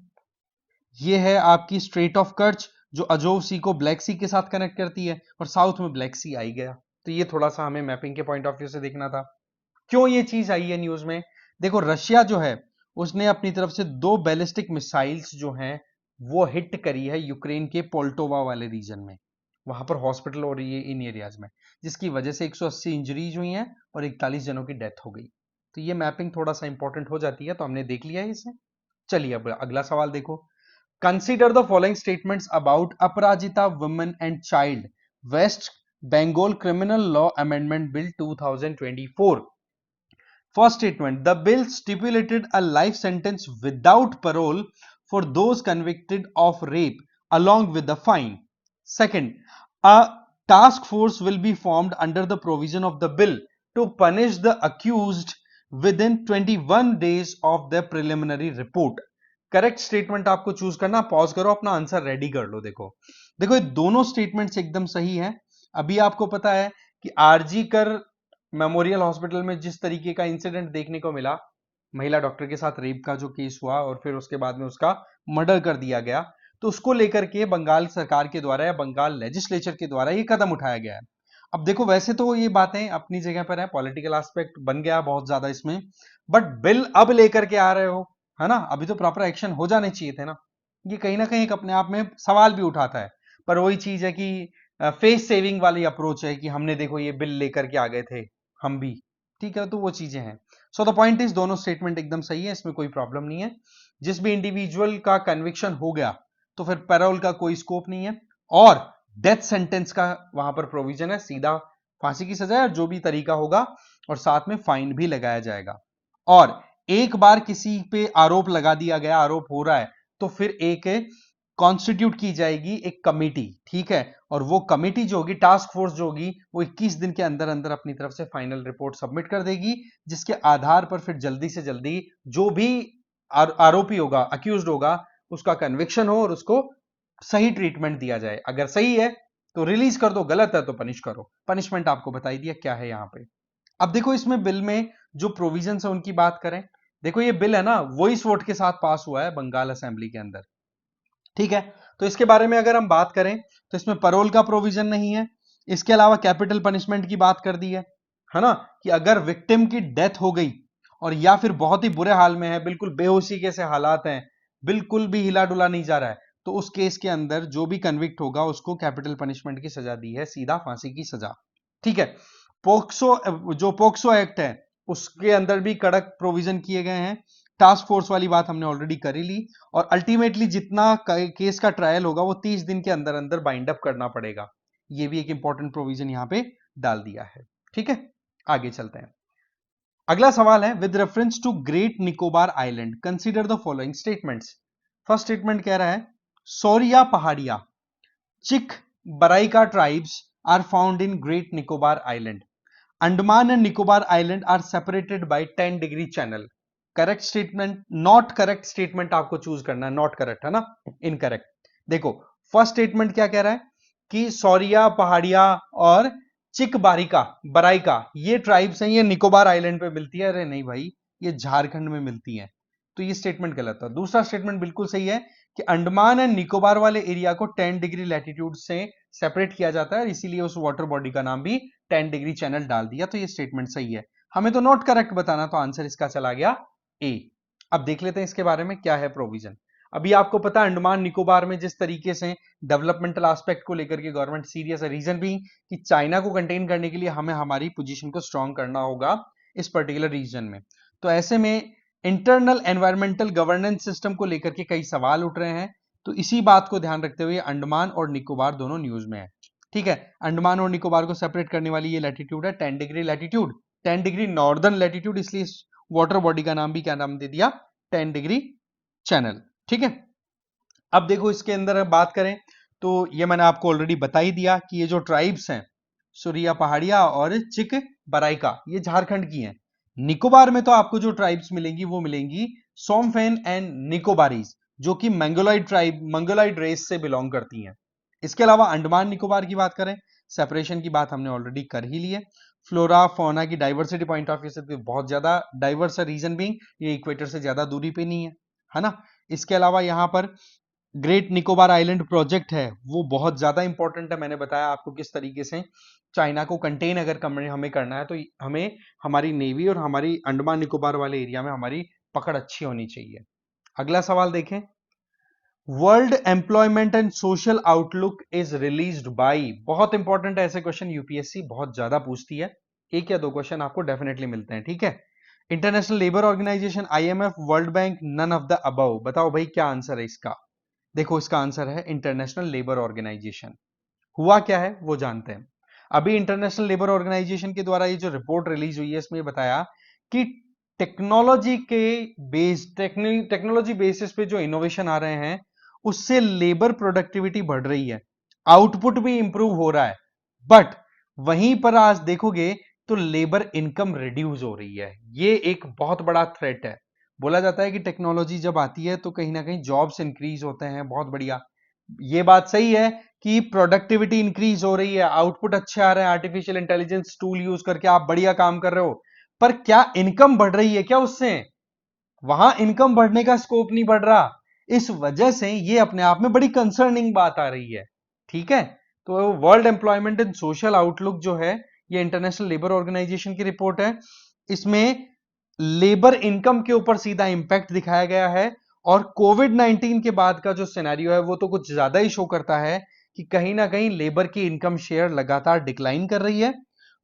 ये है आपकी स्ट्रेट ऑफ कर्च जो अजोव सी को ब्लैक सी के साथ कनेक्ट करती है, और साउथ में ब्लैक सी आई गया। तो ये थोड़ा सा हमें मैपिंग के पॉइंट ऑफ व्यू से देखना था। क्यों ये चीज आई है न्यूज में, देखो रशिया जो है उसने अपनी तरफ से 2 बैलिस्टिक मिसाइल्स जो हैं वो हिट करी है यूक्रेन के पोल्टोवा वाले रीजन में, वहां पर हॉस्पिटल और ये इन एरियाज में। जिसकी वजह से 180 इंजरीज हुई हैं और 41 जनों की डेथ हो गई। तो ये मैपिंग थोड़ा सा इंपॉर्टेंट हो जाती है, तो हमने देख लिया है इसे। चलिए अब अगला सवाल देखो। Consider the following statements about Aparajita women and child West Bengal criminal law amendment bill 2024। First statement, the bill stipulated a life sentence without parole for those convicted of rape along with the fine. Second, a task force will be formed under the provision of the bill to punish the accused within 21 days of their preliminary report. Correct statement आपको choose करना, pause करो, अपना answer ready कर लो। देखो देखो ये दोनों statements एकदम सही है। अभी आपको पता है कि आरजी कर मेमोरियल हॉस्पिटल में जिस तरीके का इंसिडेंट देखने को मिला, महिला डॉक्टर के साथ रेप का जो केस हुआ और फिर उसके बाद में उसका मर्डर कर दिया गया, तो उसको लेकर के बंगाल सरकार के द्वारा या बंगाल लेजिस्लेचर के द्वारा ये कदम उठाया गया है। अब देखो वैसे तो ये बातें अपनी जगह पर है, पॉलिटिकल एस्पेक्ट बन गया बहुत ज्यादा इसमें, बट बिल अब लेकर के आ रहे हो, है ना, अभी तो प्रॉपर एक्शन हो जाने चाहिए थे ना। ये कहीं ना कहीं एक अपने आप में सवाल भी उठाता है, पर वही चीज है कि फेस सेविंग वाली अप्रोच है कि हमने देखो ये बिल लेकर के आ गए थे हम भी, ठीक है, तो वो चीजें हैं। सो द पॉइंट इज दोनों स्टेटमेंट एकदम सही है, इसमें कोई प्रॉब्लम नहीं है। जिस भी इंडिविजुअल का कन्विक्शन हो गया तो फिर पैरोल का कोई स्कोप नहीं है, और डेथ सेंटेंस का वहां पर प्रोविजन है, सीधा फांसी की सजा जो भी तरीका होगा, और साथ में फाइन भी लगाया जाएगा। और एक बार किसी पे आरोप लगा दिया गया, आरोप हो रहा है, तो फिर एक कॉन्स्टिट्यूट की जाएगी एक कमेटी, ठीक है, और वो कमेटी जो होगी, टास्क फोर्स जो होगी, वो 21 दिन के अंदर अंदर अपनी तरफ से फाइनल रिपोर्ट सबमिट कर देगी, जिसके आधार पर फिर जल्दी से जल्दी जो भी आरोपी होगा, अक्यूज्ड होगा, उसका कन्विक्शन हो और उसको सही ट्रीटमेंट दिया जाए। अगर सही है तो रिलीज कर दो, गलत है तो पनिश करो। पनिशमेंट आपको बताई दिया क्या है यहां पे। अब देखो इसमें बिल में जो प्रोविजन है उनकी बात करें। देखो ये बिल है ना, वॉइस वोट के साथ पास हुआ है बंगाल असेंबली के अंदर, ठीक है। तो इसके बारे में अगर हम बात करें तो इसमें पैरोल का प्रोविजन नहीं है। इसके अलावा कैपिटल पनिशमेंट की बात कर दी है ना, कि अगर विक्टिम की डेथ हो गई और या फिर बहुत ही बुरे हाल में है, बिल्कुल बेहोशी के से हालात हैं, बिल्कुल भी हिला डुला नहीं जा रहा है, तो उस केस के अंदर जो भी कन्विक्ट होगा उसको कैपिटल पनिशमेंट की सजा दी है, सीधा फांसी की सजा, ठीक है। पोक्सो, जो पोक्सो एक्ट है उसके अंदर भी कड़क प्रोविजन किए गए हैं। टास्क फोर्स वाली बात हमने ऑलरेडी कर ही ली, और अल्टीमेटली जितना केस का ट्रायल होगा वो 30 दिन के अंदर अंदर बाइंड अप करना पड़ेगा। ये भी एक इंपॉर्टेंट प्रोविजन यहां पे डाल दिया है, ठीक है। आगे चलते हैं। अगला सवाल है, with reference to great Nicobar island consider the following statements. First statement कह रहा है, Sauria Paharia Chik Baraik tribes are found in great Nicobar island. Andaman and Nicobar island are separated by 10 degree channel. Correct statement, not correct statement आपको चूज करना है, नॉट करेक्ट है ना, incorrect. देखो first statement क्या कह रहा है कि सौरिया पहाड़िया और चिक बारिका बराइका ये ट्राइब्स हैं, ये निकोबार आइलैंड पे मिलती है। अरे नहीं भाई, ये झारखंड में मिलती है, तो ये स्टेटमेंट गलत है। दूसरा स्टेटमेंट बिल्कुल सही है कि अंडमान एंड निकोबार वाले एरिया को 10 डिग्री लैटिट्यूड से सेपरेट किया जाता है, इसीलिए उस वाटर बॉडी का नाम भी 10 डिग्री चैनल डाल दिया, तो ये स्टेटमेंट सही है। हमें तो नॉट करेक्ट बताना, तो आंसर इसका चला गया ए। अब देख लेते हैं इसके बारे में क्या है प्रोविजन। अभी आपको पता है अंडमान निकोबार में जिस तरीके से डेवलपमेंटल एस्पेक्ट को लेकर के गवर्नमेंट सीरियस है, रीजन भी कि चाइना को कंटेन करने के लिए हमें हमारी पोजीशन को स्ट्रांग करना होगा इस पर्टिकुलर रीजन में। तो ऐसे में इंटरनल एनवायरमेंटल गवर्नेंस सिस्टम को लेकर के कई सवाल उठ रहे हैं, तो इसी बात को ध्यान रखते हुए अंडमान और निकोबार दोनों न्यूज में है, ठीक है। अंडमान और निकोबार को सेपरेट करने वाली ये लैटिट्यूड है 10 degree latitude, 10 degree northern latitude, इसलिए इस वाटर बॉडी का नाम भी क्या नाम दे दिया, 10 डिग्री चैनल, ठीक है। अब देखो इसके अंदर बात करें तो ये मैंने आपको ऑलरेडी बता ही दिया कि ये जो ट्राइब्स हैं सुरिया पहाड़िया और चिक बराइका ये झारखंड की हैं। निकोबार में तो आपको जो ट्राइब्स मिलेंगी वो मिलेंगी सोमफेन एंड निकोबारीज, जो कि मंगोलॉइड ट्राइब, मंगोलॉइड रेस से बिलोंग करती हैं। इसके अलावा अंडमान निकोबार की बात करें, सेपरेशन की बात हमने ऑलरेडी कर ही ली है। फ्लोरा फौना की डाइवर्सिटी पॉइंट ऑफ व्यू से बहुत ज्यादा डाइवर्स है, रीजन बीइंग ये इक्वेटर से ज्यादा दूरी पे नहीं है ना। इसके अलावा यहाँ पर ग्रेट निकोबार आइलैंड प्रोजेक्ट है वो बहुत ज्यादा इंपॉर्टेंट है। मैंने बताया आपको किस तरीके से चाइना को कंटेन अगर हमें करना है तो हमें हमारी नेवी और हमारी अंडमान निकोबार वाले एरिया में हमारी पकड़ अच्छी होनी चाहिए। अगला सवाल देखें, world employment and social outlook is released by, बहुत इंपॉर्टेंट है ऐसे क्वेश्चन, यूपीएससी बहुत ज्यादा पूछती है, एक या दो क्वेश्चन आपको डेफिनेटली मिलते हैं, ठीक है। International labour organisation, IMF, world bank, none of the above. बताओ भाई क्या आंसर है इसका। देखो इसका आंसर है इंटरनेशनल लेबर ऑर्गेनाइजेशन। हुआ क्या है वो जानते हैं। अभी इंटरनेशनल लेबर ऑर्गेनाइजेशन के द्वारा ये जो रिपोर्ट रिलीज हुई है इसमें बताया कि टेक्नोलॉजी के टेक्नोलॉजी बेसिस पे जो इनोवेशन आ रहे हैं उससे लेबर प्रोडक्टिविटी बढ़ रही है, आउटपुट भी इंप्रूव हो रहा है, बट वहीं पर आज देखोगे तो लेबर इनकम रिड्यूस हो रही है। ये एक बहुत बड़ा थ्रेट है। बोला जाता है कि टेक्नोलॉजी जब आती है तो कहीं ना कहीं जॉब्स इंक्रीज होते हैं, बहुत बढ़िया, ये बात सही है कि प्रोडक्टिविटी इंक्रीज हो रही है, आउटपुट अच्छे आ रहे हैं, आर्टिफिशियल इंटेलिजेंस टूल यूज करके आप बढ़िया काम कर रहे हो, पर क्या इनकम बढ़ रही है क्या उससे? वहां इनकम बढ़ने का स्कोप नहीं बढ़ रहा। इस वजह से ये अपने आप में बड़ी कंसर्निंग बात आ रही है, ठीक है। तो world employment and social outlook जो है ये इंटरनेशनल लेबर ऑर्गेनाइजेशन की रिपोर्ट है, इसमें लेबर इनकम के ऊपर सीधा इंपैक्ट दिखाया गया है। और कोविड 19 के बाद का जो सिनेरियो है वो तो कुछ ज्यादा ही शो करता है कि कहीं ना कहीं लेबर की इनकम शेयर लगातार डिक्लाइन कर रही है।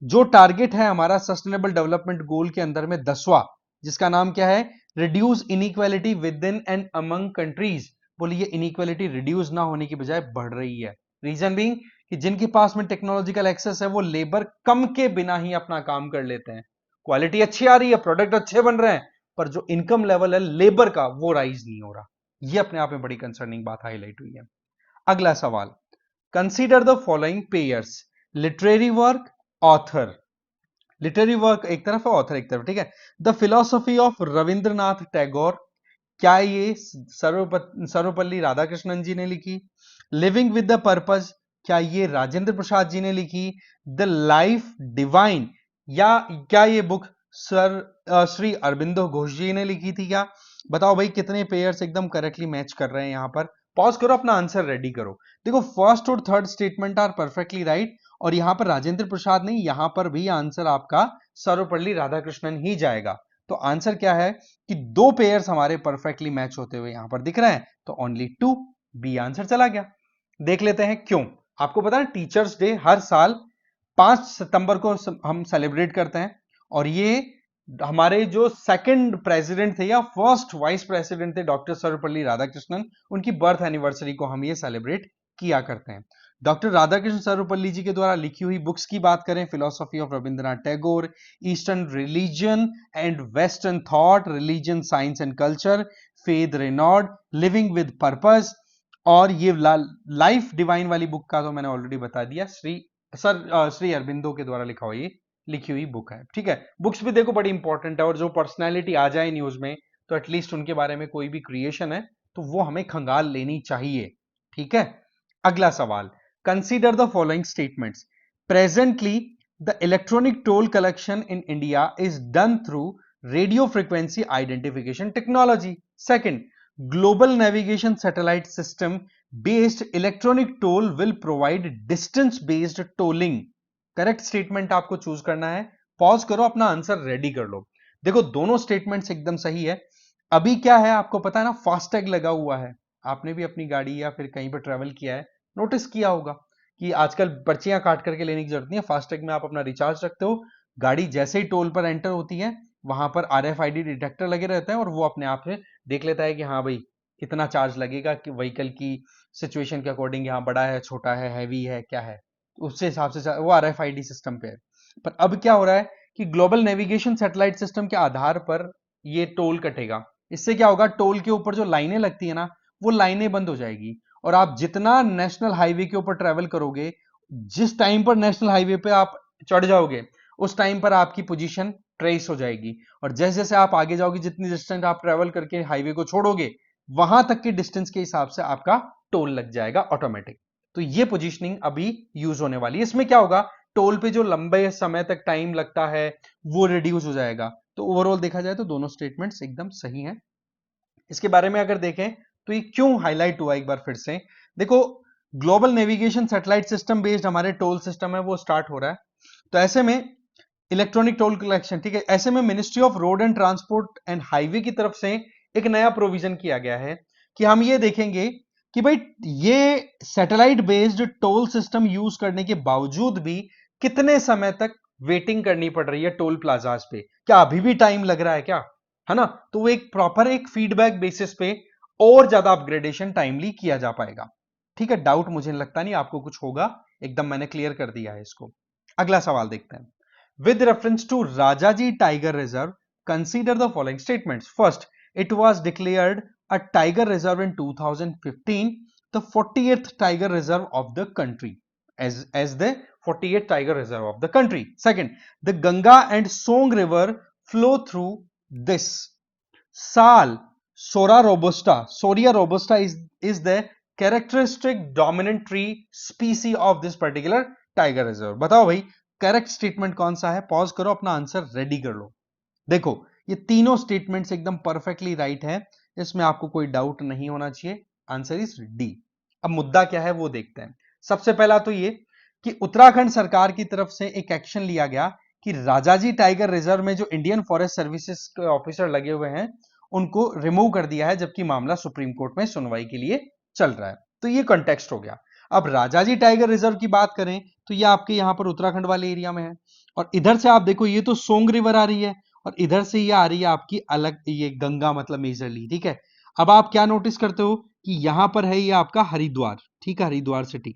जो टारगेट है हमारा सस्टेनेबल डेवलपमेंट गोल के अंदर में 10वां, जिसका नाम क्या है, reduce inequality with in and among countries, बोलिए इनइक्वालिटी रिड्यूस ना होने की बजाय बढ़ रही है। रीजन बीइंग कि जिनके पास में टेक्नोलॉजिकल एक्सेस है वो लेबर कम के बिना ही अपना काम कर लेते हैं, क्वालिटी अच्छी आ रही है, प्रोडक्ट अच्छे बन रहे हैं, पर जो इनकम लेवल है लेबर का वो राइज नहीं हो रहा। ये अपने आप में बड़ी कंसर्निंग बात हाईलाइट हुई है। अगला सवाल, consider the following pairs, literary work, author. Literary work एक तरफ है, ऑथर एक तरफ, ठीक है। The philosophy of Rabindranath Tagore, क्या ये सर्वपल्ली राधाकृष्णन जी ने लिखी? लिविंग विद द पर्पस, क्या ये राजेंद्र प्रसाद जी ने लिखी? द लाइफ डिवाइन, या क्या ये बुक श्री अरबिंदो घोष जी ने लिखी थी क्या? बताओ भाई कितने पेयर्स एकदम करेक्टली मैच कर रहे हैं यहां पर। पॉज करो, अपना आंसर रेडी करो। देखो फर्स्ट और third statement are perfectly right, और यहां पर राजेंद्र प्रसाद नहीं, यहां पर भी आंसर आपका सर्वपल्ली राधाकृष्णन ही जाएगा। तो आंसर क्या है कि दो पेयर्स हमारे परफेक्टली मैच होते हुए यहां पर दिख रहे हैं, तो ओनली टू, बी आंसर चला गया। देख लेते हैं क्यों। आपको पता है टीचर्स डे हर साल 5 सितंबर को हम सेलिब्रेट करते हैं, और ये हमारे जो सेकंड प्रेसिडेंट थे या फर्स्ट वाइस प्रेसिडेंट थे डॉक्टर सर्वपल्ली राधाकृष्णन, उनकी बर्थ एनिवर्सरी को हम ये सेलिब्रेट किया करते हैं। डॉक्टर राधाकृष्ण सर्वपल्ली जी के द्वारा लिखी हुई बुक्स की बात करें, philosophy of Rabindranath Tagore, eastern religion and western thought, religion science and culture, faith renewed, living with purpose, और ये लाइफ डिवाइन वाली बुक का तो मैंने ऑलरेडी बता दिया, श्री अरबिंदो के द्वारा लिखी हुई बुक है, ठीक है। बुक्स भी देखो बड़ी इंपॉर्टेंट है, और जो पर्सनैलिटी आ जाए न्यूज में तो एटलीस्ट उनके बारे में कोई भी क्रिएशन है तो वो हमें खंगाल लेनी चाहिए, ठीक है। अगला सवाल, consider the following statements. Presently the electronic toll collection in India is done through radio frequency identification technology. Second, global navigation satellite system based electronic toll will provide distance based tolling. Correct statement आपको choose करना है। Pause करो, अपना answer ready कर लो। देखो दोनों statements एकदम सही है। अभी क्या है आपको पता है ना, फास्टैग लगा हुआ है। आपने भी अपनी गाड़ी या फिर कहीं पर ट्रेवल किया है, नोटिस किया होगा कि आजकल पर्चियां काट करके लेने की जरूरत नहीं है, फास्टैग में आप अपना रिचार्ज रखते हो, गाड़ी जैसे ही टोल पर एंटर होती है वहां पर RFID डिटेक्टर लगे रहते हैं और वो अपने आप से देख लेता है कि हाँ भाई इतना चार्ज लगेगा, कि व्हीकल की सिचुएशन के अकॉर्डिंग यहाँ बड़ा है, छोटा है, हैवी है, क्या है, उससे हिसाब से वो RFID सिस्टम पे है। पर अब क्या हो रहा है कि ग्लोबल नेविगेशन सैटेलाइट सिस्टम के आधार पर ये टोल कटेगा। इससे क्या होगा, टोल के ऊपर जो लाइनें लगती है ना वो लाइनें बंद हो जाएगी, और आप जितना नेशनल हाईवे के ऊपर ट्रेवल करोगे, जिस टाइम पर नेशनल हाईवे पे आप चढ़ जाओगे उस टाइम पर आपकी पोजीशन ट्रेस हो जाएगी, और जैसे जैसे आप आगे जाओगे, जितनी डिस्टेंस आप ट्रेवल करके हाईवे को छोड़ोगे वहां तक के डिस्टेंस के हिसाब से आपका टोल लग जाएगा ऑटोमेटिक। तो ये पोजीशनिंग अभी यूज होने वाली है। इसमें क्या होगा, टोल पे जो लंबे समय तक टाइम लगता है वो रिड्यूस हो जाएगा। तो ओवरऑल देखा जाए तो दोनों स्टेटमेंट्स एकदम सही हैं। इसके बारे में अगर देखें तो ये क्यों हाईलाइट हुआ, एक बार फिर से देखो, global navigation satellite system based हमारे टोल सिस्टम है वो स्टार्ट हो रहा है। तो ऐसे में इलेक्ट्रॉनिक टोल कलेक्शन, ठीक है, ऐसे में ministry of road and transport and highway की तरफ से एक नया प्रोविजन किया गया है कि हम ये देखेंगे कि भाई ये satellite based toll system use करने के बावजूद भी कितने समय तक वेटिंग करनी पड़ रही है टोल प्लाजाज पे, क्या अभी भी टाइम लग रहा है क्या, है ना। तो वो एक प्रॉपर एक फीडबैक बेसिस पे और ज्यादा अपग्रेडेशन टाइमली किया जा पाएगा। ठीक है, डाउट मुझे लगता नहीं आपको कुछ होगा, एकदम मैंने क्लियर कर दिया है इसको। अगला सवाल देखते हैं। With reference to Rajaji tiger reserve consider the following statements. First, it was declared a tiger reserve in 2015, the 40th tiger reserve of the country, as the 40th tiger reserve of the country. Second, the Ganga and Song river flow through this. Sal, Soria robusta is the characteristic dominant tree species of this particular tiger reserve. बताओ भाई correct statement कौन सा है, pause करो, अपना answer ready कर लो। देखो ये तीनों स्टेटमेंट्स एकदम परफेक्टली राइट है, इसमें आपको कोई डाउट नहीं होना चाहिए, आंसर इज डी। अब मुद्दा क्या है वो देखते हैं। सबसे पहला तो ये कि उत्तराखंड सरकार की तरफ से एक एक्शन लिया गया कि राजाजी टाइगर रिजर्व में जो इंडियन फॉरेस्ट सर्विसेज के ऑफिसर लगे हुए हैं उनको रिमूव कर दिया है, जबकि मामला सुप्रीम कोर्ट में सुनवाई के लिए चल रहा है। तो ये कॉन्टेक्स्ट हो गया। अब राजाजी टाइगर रिजर्व की बात करें तो ये आपके यहां पर उत्तराखंड वाले एरिया में है, और इधर से आप देखो ये तो सोंग रिवर आ रही है, और इधर से ये आ रही है आपकी अलग, ये गंगा मतलब मेजरली। ठीक है, अब आप क्या नोटिस करते हो कि यहां पर है ये आपका हरिद्वार, ठीक है, हरिद्वार सिटी।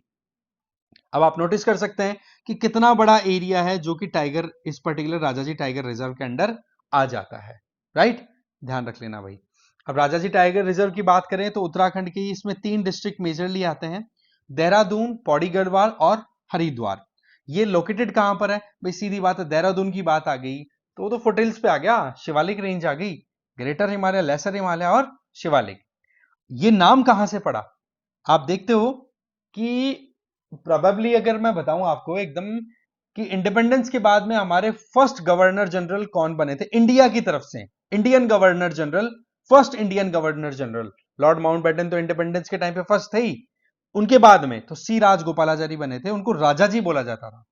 अब आप नोटिस कर सकते हैं कि कितना बड़ा एरिया है जो कि टाइगर, इस पर्टिकुलर राजाजी टाइगर रिजर्व के अंडर आ जाता है, राइट, ध्यान रख लेना भाई। अब राजाजी टाइगर रिजर्व की बात करें तो उत्तराखंड के इसमें 3 डिस्ट्रिक्ट मेजरली आते हैं, देहरादून, पौड़ी गढ़वाल और हरिद्वार। ये लोकेटेड कहां पर है भाई, सीधी बात है, देहरादून की बात आ गई तो वो तो फुटहिल्स पे आ गया, शिवालिक रेंज आ गई, ग्रेटर हिमालय, लेसर हिमालय और शिवालिक। ये नाम कहां से पड़ा, आप देखते हो कि प्रोबेबली अगर मैं बताऊं आपको एकदम कि इंडिपेंडेंस के बाद में हमारे फर्स्ट गवर्नर जनरल कौन बने थे इंडिया की तरफ से, Indian governor general, first Indian governor general Lord Mountbatten तो इंडिपेंडेंस के टाइम पे फर्स्ट थे ही, उनके बाद में तो सी राजगोपालाचारी बने थे, उनको राजा जी बोला जाता था।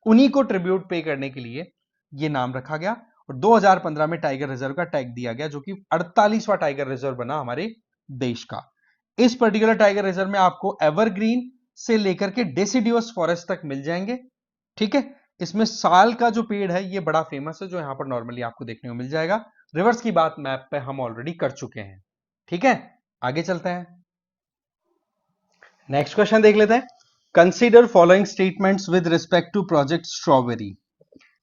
उन्हीं को ट्रिब्यूट पे करने के लिए ये नाम रखा गया, और 2015 में टाइगर रिजर्व का टैग दिया गया, जो कि 48वां टाइगर रिजर्व बना हमारे देश का। इस पर्टिकुलर टाइगर रिजर्व में आपको एवरग्रीन से लेकर के डेसिडियस फॉरेस्ट तक मिल जाएंगे। ठीक है, इसमें साल का जो पेड़ है ये बड़ा फेमस है, जो यहां पर नॉर्मली आपको देखने को मिल जाएगा। रिवर्स की बात मैप पे हम ऑलरेडी कर चुके हैं। ठीक है, आगे चलते हैं, नेक्स्ट क्वेश्चन देख लेते हैं। Consider following statements with respect to project strawberry.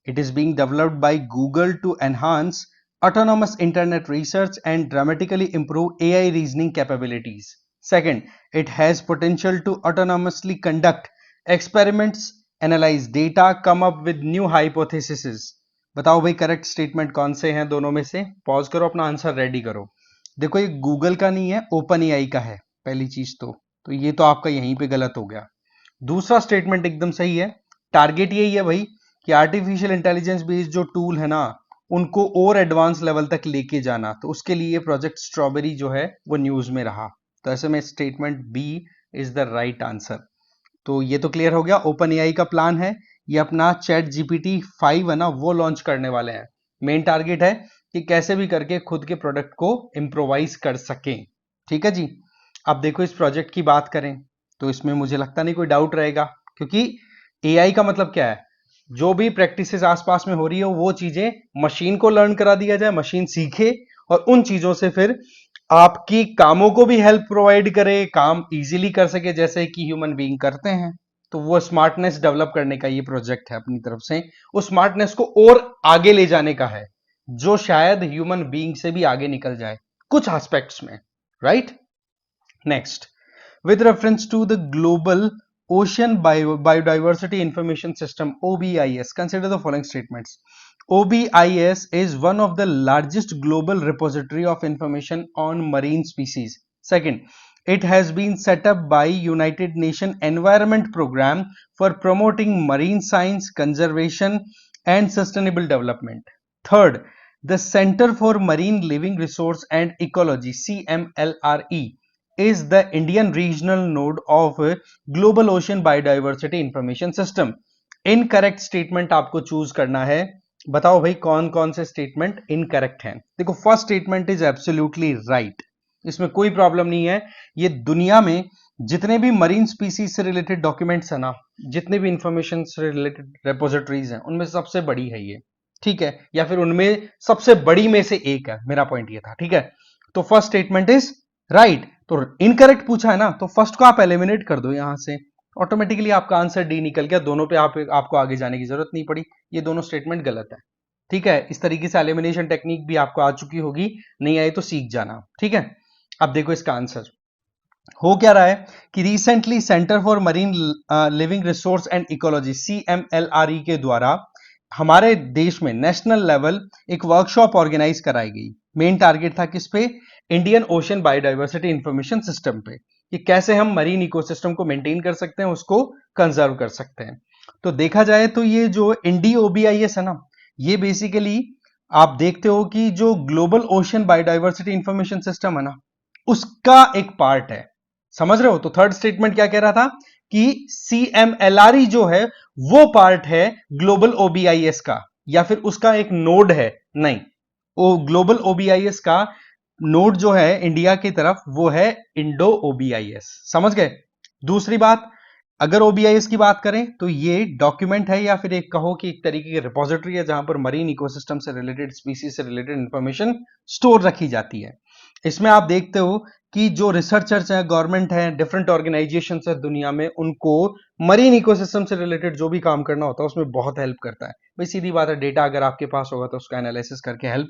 It is being developed by Google to enhance autonomous internet research and dramatically improve AI reasoning capabilities. Second, it has potential to autonomously conduct experiments, analyze data, come up with new hypotheses. बताओ भाई correct statement कौन से हैं दोनों में से, pause करो, अपना आंसर रेडी करो। देखो ये गूगल का नहीं है, ओपन एआई का है, पहली चीज तो ये तो आपका यहीं पे गलत हो गया। दूसरा स्टेटमेंट एकदम सही है, टारगेट यही है भाई कि आर्टिफिशियल इंटेलिजेंस बेस्ड जो टूल है ना उनको और एडवांस लेवल तक लेके जाना, तो उसके लिए प्रोजेक्ट स्ट्रॉबेरी जो है वो न्यूज में रहा, तो ऐसे में statement B is the right answer. तो ये तो क्लियर हो गया, ओपन एआई का प्लान है ये अपना चैट जीपीटी 5 है ना वो लॉन्च करने वाले हैं। मेन टारगेट है कि कैसे भी करके खुद के प्रोडक्ट को इम्प्रोवाइज कर सकें। ठीक है जी, अब देखो इस प्रोजेक्ट की बात करें तो इसमें मुझे लगता नहीं कोई डाउट रहेगा, क्योंकि एआई का मतलब क्या है, जो भी प्रैक्टिसेस आसपास में हो रही है वो चीजें मशीन को लर्न करा दिया जाए, मशीन सीखे और उन चीजों से फिर आपकी कामों को भी हेल्प प्रोवाइड करे, काम इजीली कर सके जैसे कि ह्यूमन बीइंग करते हैं। तो वो स्मार्टनेस डेवलप करने का ये प्रोजेक्ट है अपनी तरफ से, उस स्मार्टनेस को और आगे ले जाने का है, जो शायद ह्यूमन बीइंग से भी आगे निकल जाए कुछ एस्पेक्ट्स में, right. Next, with reference to the global ocean biodiversity information system OBIS, consider the following statements. OBIS is one of the largest global repository of information on marine species. Second, it has been set up by United Nations Environment Program for promoting marine science, conservation and sustainable development. Third, the Center for Marine Living Resource and Ecology CMLRE is the Indian regional node of Global Ocean Biodiversity Information System. Incorrect statement आपको choose करना है, बताओ भाई कौन कौन से statement incorrect हैं। देखो first statement is absolutely right, इसमें कोई प्रॉब्लम नहीं है। ये दुनिया में जितने भी मरीन स्पीसीज से रिलेटेड डॉक्यूमेंट्स है ना, जितने भी इंफॉर्मेशन से रिलेटेड रेपोजिटरीज हैं, उनमें सबसे बड़ी है ये, ठीक है, या फिर उनमें सबसे बड़ी में से एक है। मेरा पॉइंट ये था, ठीक है। तो फर्स्ट स्टेटमेंट इज राइट। तो इनकरेक्ट पूछा है ना, तो फर्स्ट को आप एलिमिनेट कर दो यहां से, ऑटोमेटिकली आपका आंसर डी निकल गया। दोनों पे आपको आगे जाने की जरूरत नहीं पड़ी। ये दोनों स्टेटमेंट गलत है, ठीक है। इस तरीके से एलिमिनेशन टेक्निक भी आपको आ चुकी होगी, नहीं आई तो सीख जाना, ठीक है। अब देखो इसका आंसर हो क्या रहा है कि recently centre for marine living resource and ecology CMLRE के द्वारा हमारे देश में नेशनल लेवल एक वर्कशॉप ऑर्गेनाइज कराई गई। मेन टारगेट था किस पे? Indian ocean biodiversity information system पे, कि कैसे हम मरीन इकोसिस्टम को मेंटेन कर सकते हैं, उसको कंजर्व कर सकते हैं। तो देखा जाए तो ये जो NDOBIS है ना, ये बेसिकली आप देखते हो कि जो global ocean biodiversity information system है ना, उसका एक पार्ट है। समझ रहे हो? तो थर्ड स्टेटमेंट क्या कह रहा था कि CMLRE जो है वो पार्ट है ग्लोबल OBIS का, या फिर उसका एक नोड है। नहीं, वो ग्लोबल OBIS का नोड जो है इंडिया की तरफ, वो है इंडो OBIS। समझ गए? दूसरी बात, अगर OBIS की बात करें तो ये डॉक्यूमेंट है, या फिर एक कहो कि एक तरीके की रिपोजिटरी है, जहां पर मरीन इकोसिस्टम से रिलेटेड, स्पीसीज से रिलेटेड इंफॉर्मेशन स्टोर रखी जाती है। इसमें आप देखते हो कि जो रिसर्चर्स हैं, गवर्नमेंट है, डिफरेंट ऑर्गेनाइजेशन है दुनिया में, उनको मरीन इकोसिस्टम से रिलेटेड जो भी काम करना होता है उसमें बहुत हेल्प करता है। भाई सीधी बात है, डेटा अगर आपके पास होगा तो उसका एनालिसिस करके हेल्प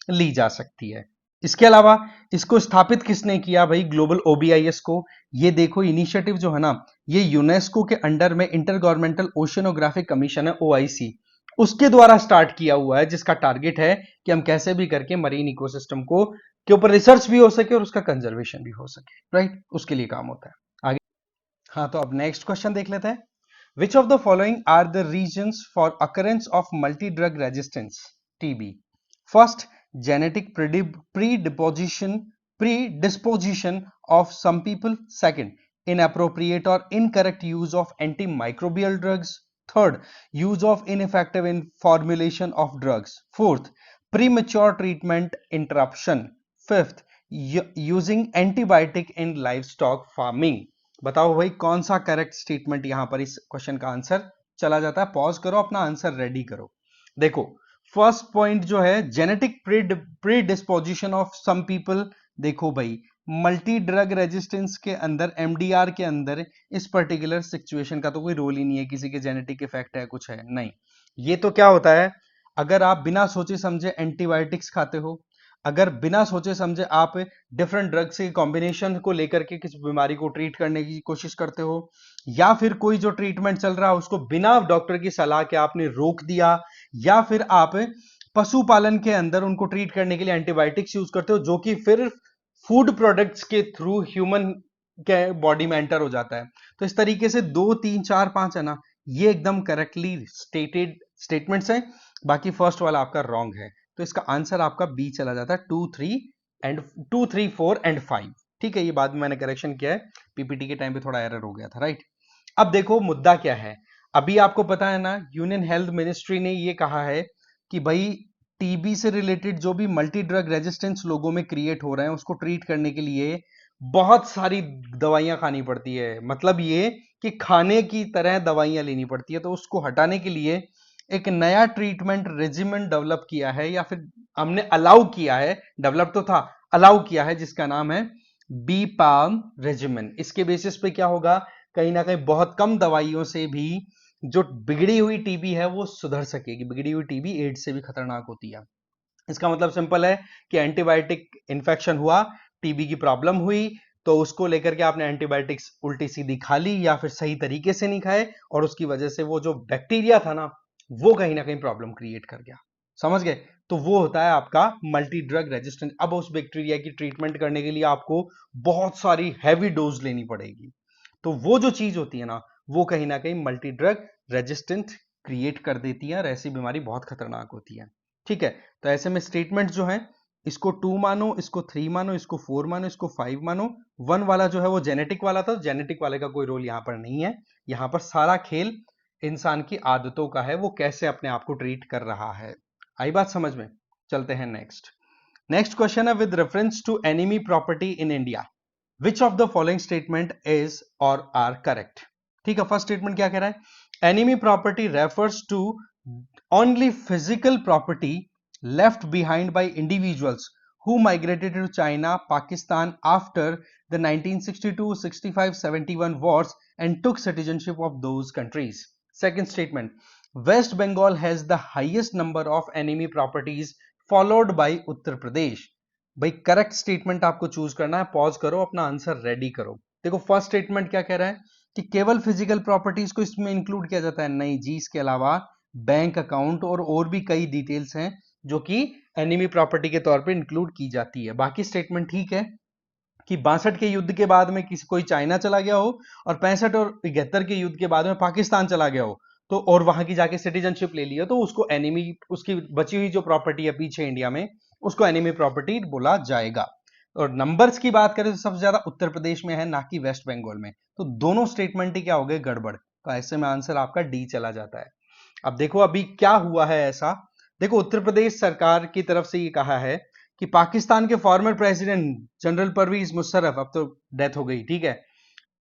ली जा सकती है। इसके अलावा इसको स्थापित किसने किया भाई, ग्लोबल OBIS को? ये देखो इनिशिएटिव जो है ना, ये यूनेस्को के अंडर में इंटर गवर्नमेंटल ओशियनोग्राफिक कमीशन है, OIC, उसके द्वारा स्टार्ट किया हुआ है, जिसका टारगेट है कि हम कैसे भी करके मरीन इकोसिस्टम को के ऊपर रिसर्च भी हो सके और उसका कंजर्वेशन भी हो सके, राइट? उसके लिए काम होता है। आगे हाँ, तो अब नेक्स्ट क्वेश्चन देख लेते हैं। Which of the following are the reasons for occurrence of multi drug resistance, TB? First, genetic predisposition of some people. Second, inappropriate or incorrect use of antimicrobial drugs. Third, use of ineffective in formulation of drugs. Fourth, premature treatment interruption. Fifth, using antibiotic in livestock farming. बताओ भाई कौन सा correct statement यहां पर इस question का answer चला जाता है? पॉज करो, अपना आंसर रेडी करो। देखो फर्स्ट पॉइंट जो है genetic predisposition of some people, देखो भाई मल्टी ड्रग रेजिस्टेंस के अंदर, MDR के अंदर इस पर्टिकुलर सिचुएशन का तो कोई रोल ही नहीं है, किसी के जेनेटिक इफेक्ट है कुछ है नहीं। ये तो क्या होता है, अगर आप बिना सोचे समझे एंटीबायोटिक्स खाते हो, अगर बिना सोचे समझे आप डिफरेंट ड्रग्स के कॉम्बिनेशन को लेकर के किसी बीमारी को ट्रीट करने की कोशिश करते हो, या फिर कोई जो ट्रीटमेंट चल रहा है उसको बिना डॉक्टर की सलाह के आपने रोक दिया, या फिर आप पशुपालन के अंदर उनको ट्रीट करने के लिए एंटीबायोटिक्स यूज करते हो, जो कि फिर फूड प्रोडक्ट्स के थ्रू ह्यूमन के बॉडी में एंटर हो जाता है। तो इस तरीके से 2 3 4 5 है ना, ये एकदम करेक्टली स्टेटेड स्टेटमेंट्स हैं। बाकी फर्स्ट वाला आपका रॉन्ग है, तो इसका आंसर आपका बी चला जाता है, 2 3 4 एंड 5। ठीक है, ये बाद में मैंने करेक्शन किया है, PPT के टाइम पे थोड़ा एरर हो गया था, राइट। अब देखो मुद्दा क्या है, अभी आपको पता है ना, यूनियन हेल्थ मिनिस्ट्री ने ये कहा है कि भाई TB से रिलेटेड जो भी मल्टी ड्रग रेजिस्टेंस लोगों में क्रिएट हो रहे हैं, उसको ट्रीट करने के लिए बहुत सारी दवाइयां खानी पड़ती है। मतलब ये कि खाने की तरह दवाइयां लेनी पड़ती है। तो उसको हटाने के लिए एक नया ट्रीटमेंट रेजिमेंट डेवलप किया है, या फिर हमने अलाउ किया है, डेवलप तो था, अलाउ किया है, जिसका नाम है बी पाम रेजिमेंट। इसके बेसिस पे क्या होगा, कहीं ना कहीं बहुत कम दवाइयों से भी जो बिगड़ी हुई TB है वो सुधर सकेगी। बिगड़ी हुई TB एड्स से भी खतरनाक होती है। इसका मतलब सिंपल है कि एंटीबायोटिक इन्फेक्शन हुआ, TB की प्रॉब्लम हुई, तो उसको लेकर के आपने एंटीबायोटिक्स उल्टी सीधी खा ली, या फिर सही तरीके से नहीं खाए, और उसकी वजह से वो जो बैक्टीरिया था ना, वो कहीं ना कहीं प्रॉब्लम क्रिएट कर गया। समझ गए? तो वो होता है आपका मल्टी ड्रग रेजिस्टेंस। अब उस बैक्टीरिया की ट्रीटमेंट करने के लिए आपको बहुत सारी हैवी डोज लेनी पड़ेगी। तो वो जो चीज होती है ना, वो कहीं ना कहीं मल्टी ड्रग रेजिस्टेंट क्रिएट कर देती है, और ऐसी बीमारी बहुत खतरनाक होती है। ठीक है, तो ऐसे में स्टेटमेंट जो है, इसको 2 मानो, इसको 3 मानो, इसको 4 मानो, इसको 5 मानो। 1 वाला जो है वो जेनेटिक वाला था, जेनेटिक वाले का कोई रोल यहां पर नहीं है। यहां पर सारा खेल इंसान की आदतों का है, वो कैसे अपने आप को ट्रीट कर रहा है। आई बात समझ में? चलते हैं नेक्स्ट। नेक्स्ट क्वेश्चन है with reference to enemy property in India which of the following statement is और आर करेक्ट। ठीक है, फर्स्ट स्टेटमेंट क्या कह रहा है, enemy property refers to only physical property left behind by individuals who migrated to China, Pakistan after the 1962, 65, 71 wars and took citizenship of those countries. Second statement, West Bengal has the highest number of enemy properties followed by Uttar Pradesh. भाई correct statement आपको choose करना है, pause करो, अपना answer ready करो। देखो first statement क्या कह रहा है कि केवल फिजिकल प्रॉपर्टीज को इसमें इंक्लूड किया जाता है, नहीं जी, इसके अलावा बैंक अकाउंट और भी कई डिटेल्स हैं जो कि एनिमी प्रॉपर्टी के तौर पे इंक्लूड की जाती है। बाकी स्टेटमेंट ठीक है कि 62 के युद्ध के बाद में किसी कोई चाइना चला गया हो और 65 और 71 के युद्ध के बाद में पाकिस्तान चला गया हो तो और वहां की जाके सिटीजनशिप ले लिया तो उसको एनिमी, उसकी बची हुई जो प्रॉपर्टी है पीछे इंडिया में, उसको एनिमी प्रॉपर्टी बोला जाएगा। और नंबर्स की बात करें तो सबसे ज्यादा उत्तर प्रदेश में है, ना कि वेस्ट बंगाल में। तो दोनों स्टेटमेंट ही क्या हो गए, गड़बड़। तो ऐसे में आंसर आपका डी चला जाता है। अब देखो अभी क्या हुआ है ऐसा, देखो उत्तर प्रदेश सरकार की तरफ से ये कहा है कि पाकिस्तान के former president general Pervez Musharraf, अब तो डेथ हो गई, ठीक है,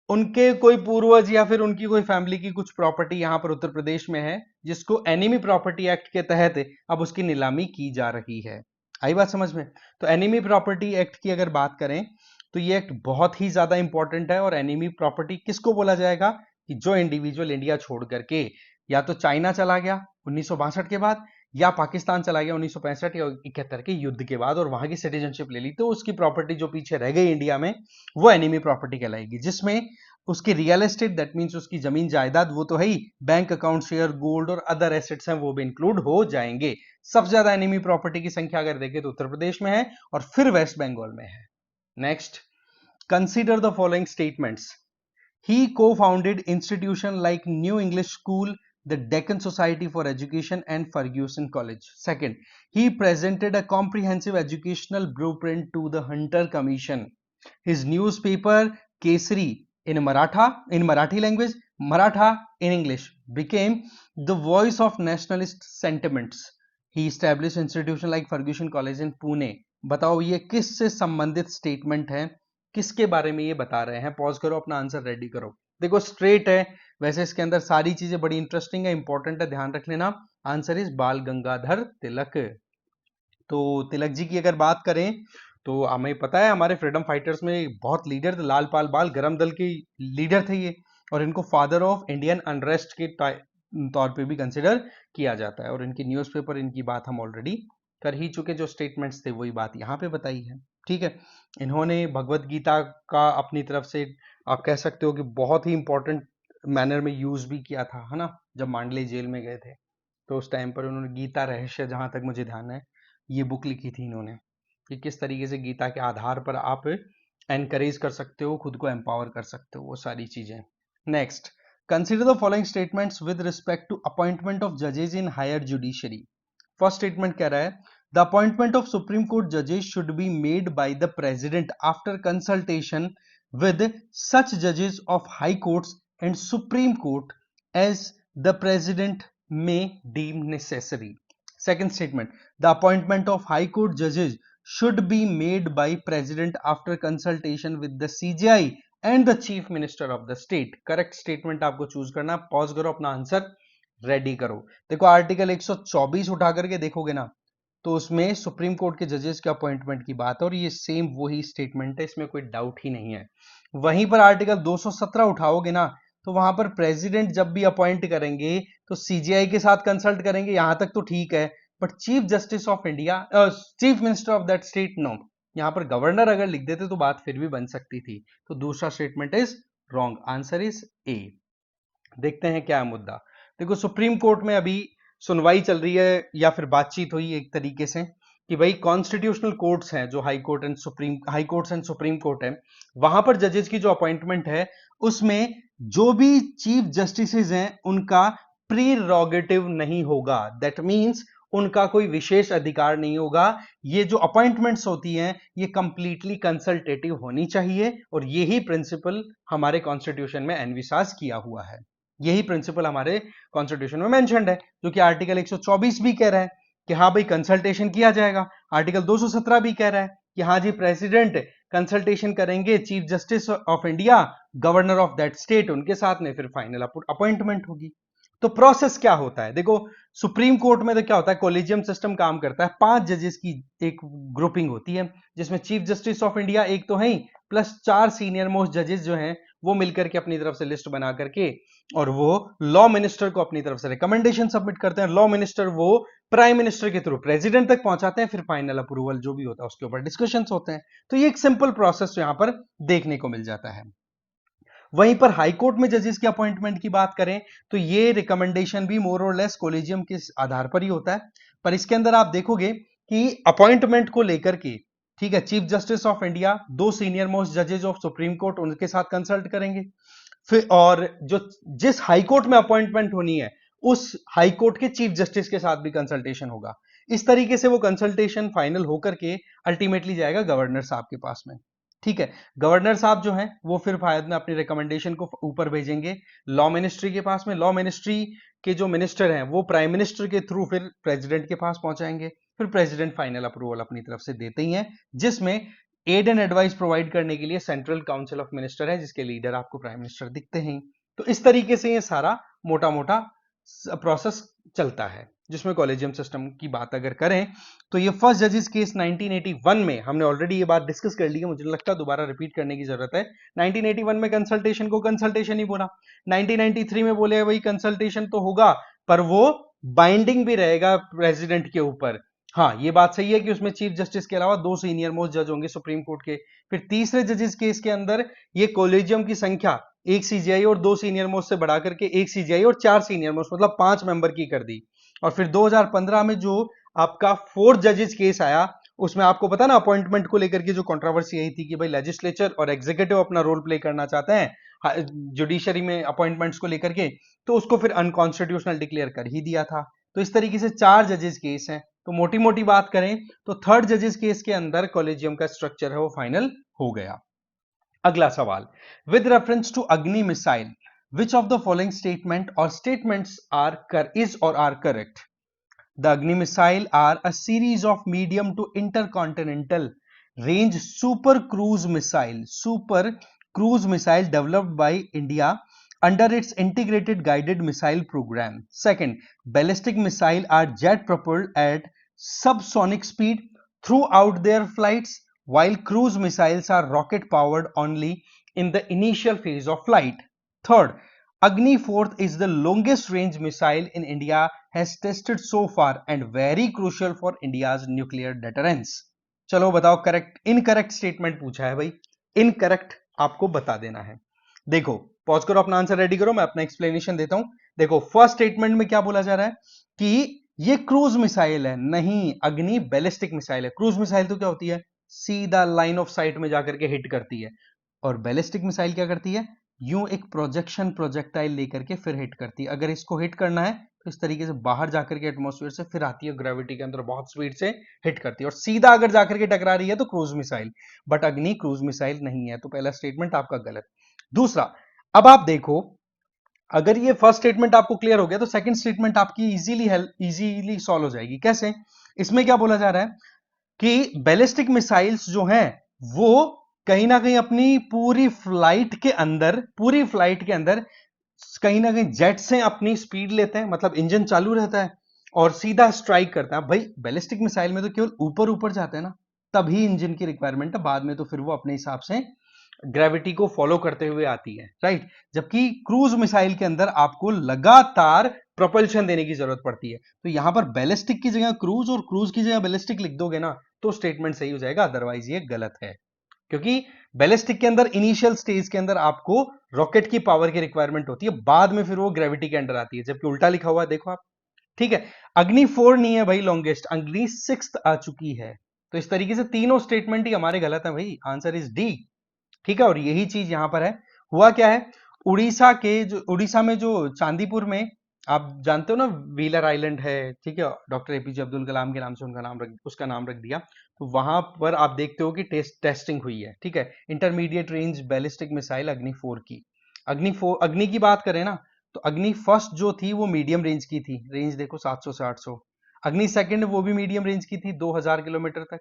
उनके कोई पूर्वज या फिर उनकी कोई फैमिली की कुछ प्रॉपर्टी यहां पर उत्तर प्रदेश में है जिसको एनिमी प्रॉपर्टी एक्ट के तहत अब उसकी नीलामी की जा रही है। आई बात समझ में? तो एनिमी प्रॉपर्टी एक्ट की अगर बात करें तो ये एक्ट बहुत ही ज्यादा इंपॉर्टेंट है। और एनिमी प्रॉपर्टी किसको बोला जाएगा कि जो इंडिविजुअल इंडिया छोड़ करके या तो चाइना चला गया 1962 के बाद या पाकिस्तान चला गया 1965 या 71 के युद्ध के बाद और वहां की सिटीजनशिप ले ली, तो उसकी प्रॉपर्टी जो पीछे रह गई इंडिया में वो एनिमी प्रॉपर्टी कहलाएगी, जिसमें उसकी रियल एस्टेट, दैट मींस उसकी जमीन जायदाद वो तो है ही, बैंक अकाउंट, शेयर, गोल्ड और अदर एसेट्स हैं वो भी इंक्लूड हो जाएंगे। सबसे ज्यादा एनिमी प्रॉपर्टी की संख्या अगर देखें तो उत्तर प्रदेश में है और फिर वेस्ट बंगाल में है। Next, consider the following statements. He co-founded institutions like New English School, the Deccan Society for Education, and Ferguson College. Second, he presented a comprehensive educational blueprint to the Hunter Commission. His newspaper Kesari in Marathi language, Maratha in English, became the voice of nationalist sentiments. He established institutions like Ferguson College in Pune. बताओ ये किससे संबंधित statement है, किसके बारे में ये बता रहे हैं? पॉज करो, अपना आंसर रेडी करो। देखो स्ट्रेट है, वैसे इसके अंदर सारी चीजें बड़ी इंटरेस्टिंग है, इंपॉर्टेंट है, ध्यान रख लेना। आंसर इज बाल गंगाधर तिलक। तो तिलक जी की अगर बात करें तो हमें पता है हमारे फ्रीडम फाइटर्स में बहुत लीडर थे, लाल पाल बाल गरम दल के लीडर थे ये, और इनको फादर ऑफ इंडियन अनरेस्ट के तौर पे भी कंसिडर किया जाता है। और इनकी न्यूज़पेपर, इनकी बात हम ऑलरेडी कर ही चुके, जो स्टेटमेंट्स थे वही बात यहाँ पे बताई है। ठीक है, इन्होंने भगवत गीता का अपनी तरफ से आप कह सकते हो कि बहुत ही इंपॉर्टेंट मैनर में यूज भी किया था, है ना। जब मांडले जेल में गए थे तो उस टाइम पर उन्होंने गीता रहस्य, जहां तक मुझे ध्यान है, ये बुक लिखी थी इन्होंने कि किस तरीके से गीता के आधार पर आप एनकरेज कर सकते हो, खुद को एम्पावर कर सकते हो, वो सारी चीजें। Next, consider the following statements with respect to appointment of जजेस in higher judiciary. First statement कह रहा है the appointment of supreme court जजेस should be made by the president after consultation with such judges of high courts and supreme court as the president may deem necessary. Second statement, the appointment of high court judges should be made by president after consultation with the CJI and the chief minister of the state. correct statement आपको choose करना। Pause करो, अपना answer ready करो। देखो article 124 उठा करके देखोगे ना तो उसमें सुप्रीम कोर्ट के जजेस के अपॉइंटमेंट की बात है और ये सेम वही स्टेटमेंट है, इसमें कोई डाउट ही नहीं है। वहीं पर आर्टिकल 217 उठाओगे ना तो वहां पर प्रेसिडेंट जब भी अपॉइंट करेंगे तो सीजीआई के साथ कंसल्ट करेंगे, यहां तक तो ठीक है, but chief justice of India, chief minister of that state, no. यहां पर गवर्नर अगर लिख देते तो बात फिर भी बन सकती थी। तो दूसरा statement is wrong, answer is a. देखते हैं क्या है मुद्दा। देखो सुप्रीम कोर्ट में अभी सुनवाई चल रही है या फिर बातचीत हुई एक तरीके से कि भाई कॉन्स्टिट्यूशनल कोर्ट्स हैं जो high court and supreme court है, वहां पर जजेस की जो अपॉइंटमेंट है उसमें जो भी चीफ जस्टिसेस हैं उनका प्रीरोगेटिव नहीं होगा। दैट मींस उनका कोई विशेष अधिकार नहीं होगा। ये जो अपॉइंटमेंट्स होती हैं ये कंप्लीटली कंसल्टेटिव होनी चाहिए और यही प्रिंसिपल हमारे कॉन्स्टिट्यूशन में एनविसाज किया हुआ है। यही प्रिंसिपल हमारे कॉन्स्टिट्यूशन में मेंशन्ड है, जो कि आर्टिकल 124 भी कह रहा है कि हाँ भाई कंसल्टेशन किया जाएगा। आर्टिकल 217 भी कह रहा है कि हाँ जी प्रेसिडेंट कंसल्टेशन करेंगे chief justice of India, governor of that state, उनके साथ में फिर फाइनल अपॉइंटमेंट होगी। तो प्रोसेस क्या होता है, देखो सुप्रीम कोर्ट में तो क्या होता है, कोलिजियम सिस्टम काम करता है, 5 जजेस की एक ग्रुपिंग होती है, जिसमें चीफ जस्टिस ऑफ इंडिया एक तो है ही, प्लस 4 सीनियर मोस्ट जजेस जो हैं वो मिलकर के अपनी तरफ से लिस्ट बना करके और वो लॉ मिनिस्टर को अपनी तरफ से रिकमेंडेशन सबमिट करते हैं। लॉ मिनिस्टर वो प्राइम मिनिस्टर के थ्रू प्रेसिडेंट तक पहुंचाते हैं, फिर फाइनल अप्रूवल जो भी होता है उसके ऊपर डिस्कशंस होते हैं। तो ये एक सिंपल प्रोसेस यहां पर देखने को मिल जाता है। वहीं पर हाई कोर्ट में जजेस की अपॉइंटमेंट की बात करें तो ये रिकमेंडेशन भी मोर और लेस कोलिजियम के आधार पर ही होता है, पर इसके अंदर आप देखोगे कि अपॉइंटमेंट को लेकर के, ठीक है, chief justice of India 2 senior most जजेस ऑफ सुप्रीम कोर्ट उनके साथ कंसल्ट करेंगे, फिर और जो जिस हाई कोर्ट में अपॉइंटमेंट होनी है उस हाई कोर्ट के चीफ जस्टिस के साथ भी कंसल्टेशन होगा। इस तरीके से वो कंसल्टेशन फाइनल होकर के अल्टीमेटली जाएगा गवर्नर साहब के पास में। ठीक है, गवर्नर साहब जो हैं वो फिर बाद में अपनी रिकमेंडेशन को ऊपर भेजेंगे लॉ मिनिस्ट्री के पास में। लॉ मिनिस्ट्री के जो मिनिस्टर हैं वो प्राइम मिनिस्टर के थ्रू फिर प्रेसिडेंट के पास पहुंचाएंगे, फिर प्रेसिडेंट फाइनल अप्रूवल अपनी तरफ से देते ही हैं, जिसमें एड एंड एडवाइस प्रोवाइड करने के लिए सेंट्रल काउंसिल ऑफ मिनिस्टर है, जिसके लीडर आपको प्राइम मिनिस्टर दिखते हैं। तो इस तरीके से ये सारा मोटा मोटा प्रोसेस चलता है, जिसमें कॉलेजियम सिस्टम की बात अगर करें तो ये फर्स्ट जजेस केस 1981 में, हमने ऑलरेडी ये बात डिस्कस कर ली है, मुझे लगता है दोबारा रिपीट करने की जरूरत है। 1981 में कंसल्टेशन को कंसल्टेशन ही बोला, 1993 में बोले वही कंसल्टेशन तो होगा पर वो बाइंडिंग भी रहेगा प्रेसिडेंट के ऊपर। हाँ ये बात सही है कि उसमें चीफ जस्टिस के अलावा 2 सीनियर मोस्ट जज होंगे सुप्रीम कोर्ट के। फिर तीसरे जजेस केस के अंदर ये कोलेजियम की संख्या एक सीजीआई और 2 सीनियर मोस्ट से बढ़ा करके एक सीजीआई और 4 सीनियर मोस्ट मतलब 5 मेंबर की कर दी। और फिर 2015 में जो आपका 4 जजेस केस आया, उसमें आपको पता ना अपॉइंटमेंट को लेकर के जो कंट्रोवर्सी आई थी कि भाई लेजिस्लेचर और एग्जीक्यूटिव अपना रोल प्ले करना चाहते हैं जुडिशरी में अपॉइंटमेंट्स को लेकर के, तो उसको फिर अनकॉन्स्टिट्यूशनल डिक्लेयर कर ही दिया था। तो इस तरीके से 4 जजेस केस हैं। तो मोटी मोटी बात करें तो थर्ड जजेस केस के अंदर कॉलेजियम का स्ट्रक्चर है वो फाइनल हो गया। अगला सवाल, with reference to Agni missile which of the following statement और स्टेटमेंट्स आर इज और are correct? The Agni missile are a series of medium to intercontinental range super cruise missile developed by India under its integrated guided missile program. Second, ballistic missile are jet propelled at subsonic speed throughout their flights, while cruise missiles are rocket powered only in the initial phase of flight. Third, Agni 4th is the longest range missile in India has tested so far and very crucial for India's nuclear deterrence. चलो बताओ correct incorrect statement पूछा है भाई, incorrect आपको बता देना है। देखो पॉज करो, अपना आंसर रेडी करो, मैं अपना एक्सप्लेनेशन देता हूं। देखो फर्स्ट स्टेटमेंट में क्या बोला जा रहा है कि ये क्रूज मिसाइल है, नहीं अग्नि बैलिस्टिक मिसाइल है। क्रूज मिसाइल तो क्या होती है, सीधा लाइन ऑफ साइट में जाकर के हिट करती है, और बैलिस्टिक मिसाइल क्या करती है, यूं एक प्रोजेक्शन प्रोजेक्टाइल लेकर के फिर हिट करती है। अगर इसको हिट करना है तो इस तरीके से बाहर जाकर के एटमॉस्फेयर से फिर आती है, ग्रेविटी के अंदर बहुत स्पीड से हिट करती है, और सीधा अगर जाकर के टकरा रही है तो क्रूज मिसाइल। बट अग्नि क्रूज मिसाइल नहीं है, तो पहला स्टेटमेंट आपका गलत। दूसरा, अब आप देखो अगर ये फर्स्ट स्टेटमेंट आपको क्लियर हो गया तो सेकंड स्टेटमेंट आपकी इजीली सॉल्व हो जाएगी। कैसे? इसमें क्या बोला जा रहा है कि बैलिस्टिक मिसाइल्स जो हैं वो कहीं ना कहीं अपनी पूरी फ्लाइट के अंदर कहीं ना कहीं जेट से अपनी स्पीड लेते हैं, मतलब इंजन चालू रहता है और सीधा स्ट्राइक करता है। भाई बैलिस्टिक मिसाइल में तो केवल ऊपर ऊपर जाते हैं ना, तभी इंजन की रिक्वायरमेंट है, बाद में तो फिर वो अपने हिसाब से ग्रेविटी को फॉलो करते हुए आती है, राइट। जबकि क्रूज मिसाइल के अंदर आपको लगातार प्रोपल्शन देने की जरूरत पड़ती है। तो यहां पर बैलिस्टिक की जगह क्रूज और क्रूज की जगह बैलिस्टिक लिख दोगे ना तो स्टेटमेंट सही हो जाएगा, अदरवाइज ये गलत है। क्योंकि बैलिस्टिक के अंदर इनिशियल स्टेज के अंदर आपको रॉकेट की पावर की रिक्वायरमेंट होती है, बाद में फिर वो ग्रेविटी के अंडर आती है, जबकि उल्टा लिखा हुआ है देखो आप। ठीक है, अग्नि 4 नहीं है भाई लॉन्गेस्ट, अग्नि 6th आ चुकी है। तो इस तरीके से तीनों स्टेटमेंट ही हमारे गलत है भाई, आंसर इज डी। ठीक है, और यही चीज यहां पर है। हुआ क्या है, उड़ीसा में जो चांदीपुर में, आप जानते हो ना व्हीलर आइलैंड है, ठीक है, डॉक्टर एपीजे अब्दुल कलाम के नाम से उसका नाम रख दिया। तो वहां पर आप देखते हो कि टेस्टिंग हुई है, ठीक है, इंटरमीडिएट रेंज बैलिस्टिक मिसाइल अग्नि 4 की। अग्नि की बात करें ना तो अग्नि फर्स्ट जो थी वो मीडियम रेंज की थी, रेंज देखो 700 से 800। अग्नि सेकंड वो भी मीडियम रेंज की थी 2000 किलोमीटर तक।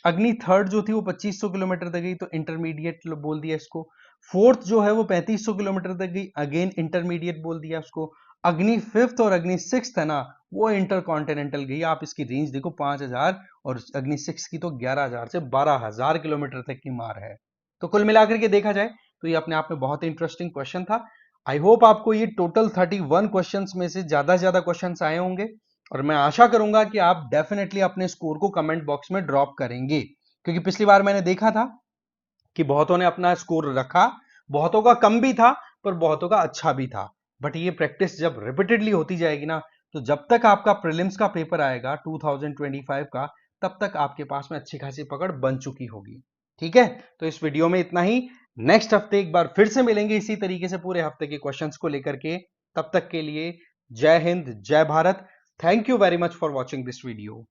अग्नि थर्ड जो थी वो 2500 किलोमीटर तक गई, तो इंटरमीडिएट बोल दिया इसको। फोर्थ जो है वो 3500 किलोमीटर तक गई, अगेन इंटरमीडिएट बोल दिया उसको। अग्नि फिफ्थ और अग्नि सिक्स है ना, वो इंटर कॉन्टिनेंटल गई। आप इसकी रेंज देखो 5000, और अग्नि सिक्स की तो 11000 से 12000 किलोमीटर तक की मार है। तो कुल मिलाकर के देखा जाए तो ये अपने आप में बहुत ही इंटरेस्टिंग क्वेश्चन था। आई होप आपको ये टोटल 31 क्वेश्चंस में से ज्यादा से ज्यादा क्वेश्चंस आए होंगे, और मैं आशा करूंगा कि आप डेफिनेटली अपने स्कोर को कमेंट बॉक्स में ड्रॉप करेंगे, क्योंकि पिछली बार मैंने देखा था कि बहुतों ने अपना स्कोर रखा, बहुतों का कम भी था पर बहुतों का अच्छा भी था। बट ये प्रैक्टिस जब रिपीटेडली होती जाएगी ना, तो जब तक आपका प्रीलिम्स का पेपर आएगा 2025 का, तब तक आपके पास में अच्छी खासी पकड़ बन चुकी होगी। ठीक है, तो इस वीडियो में इतना ही। नेक्स्ट हफ्ते एक बार फिर से मिलेंगे इसी तरीके से पूरे हफ्ते के क्वेश्चंस को लेकर के। तब तक के लिए जय हिंद, जय Bharat. Thank you very much for watching this video.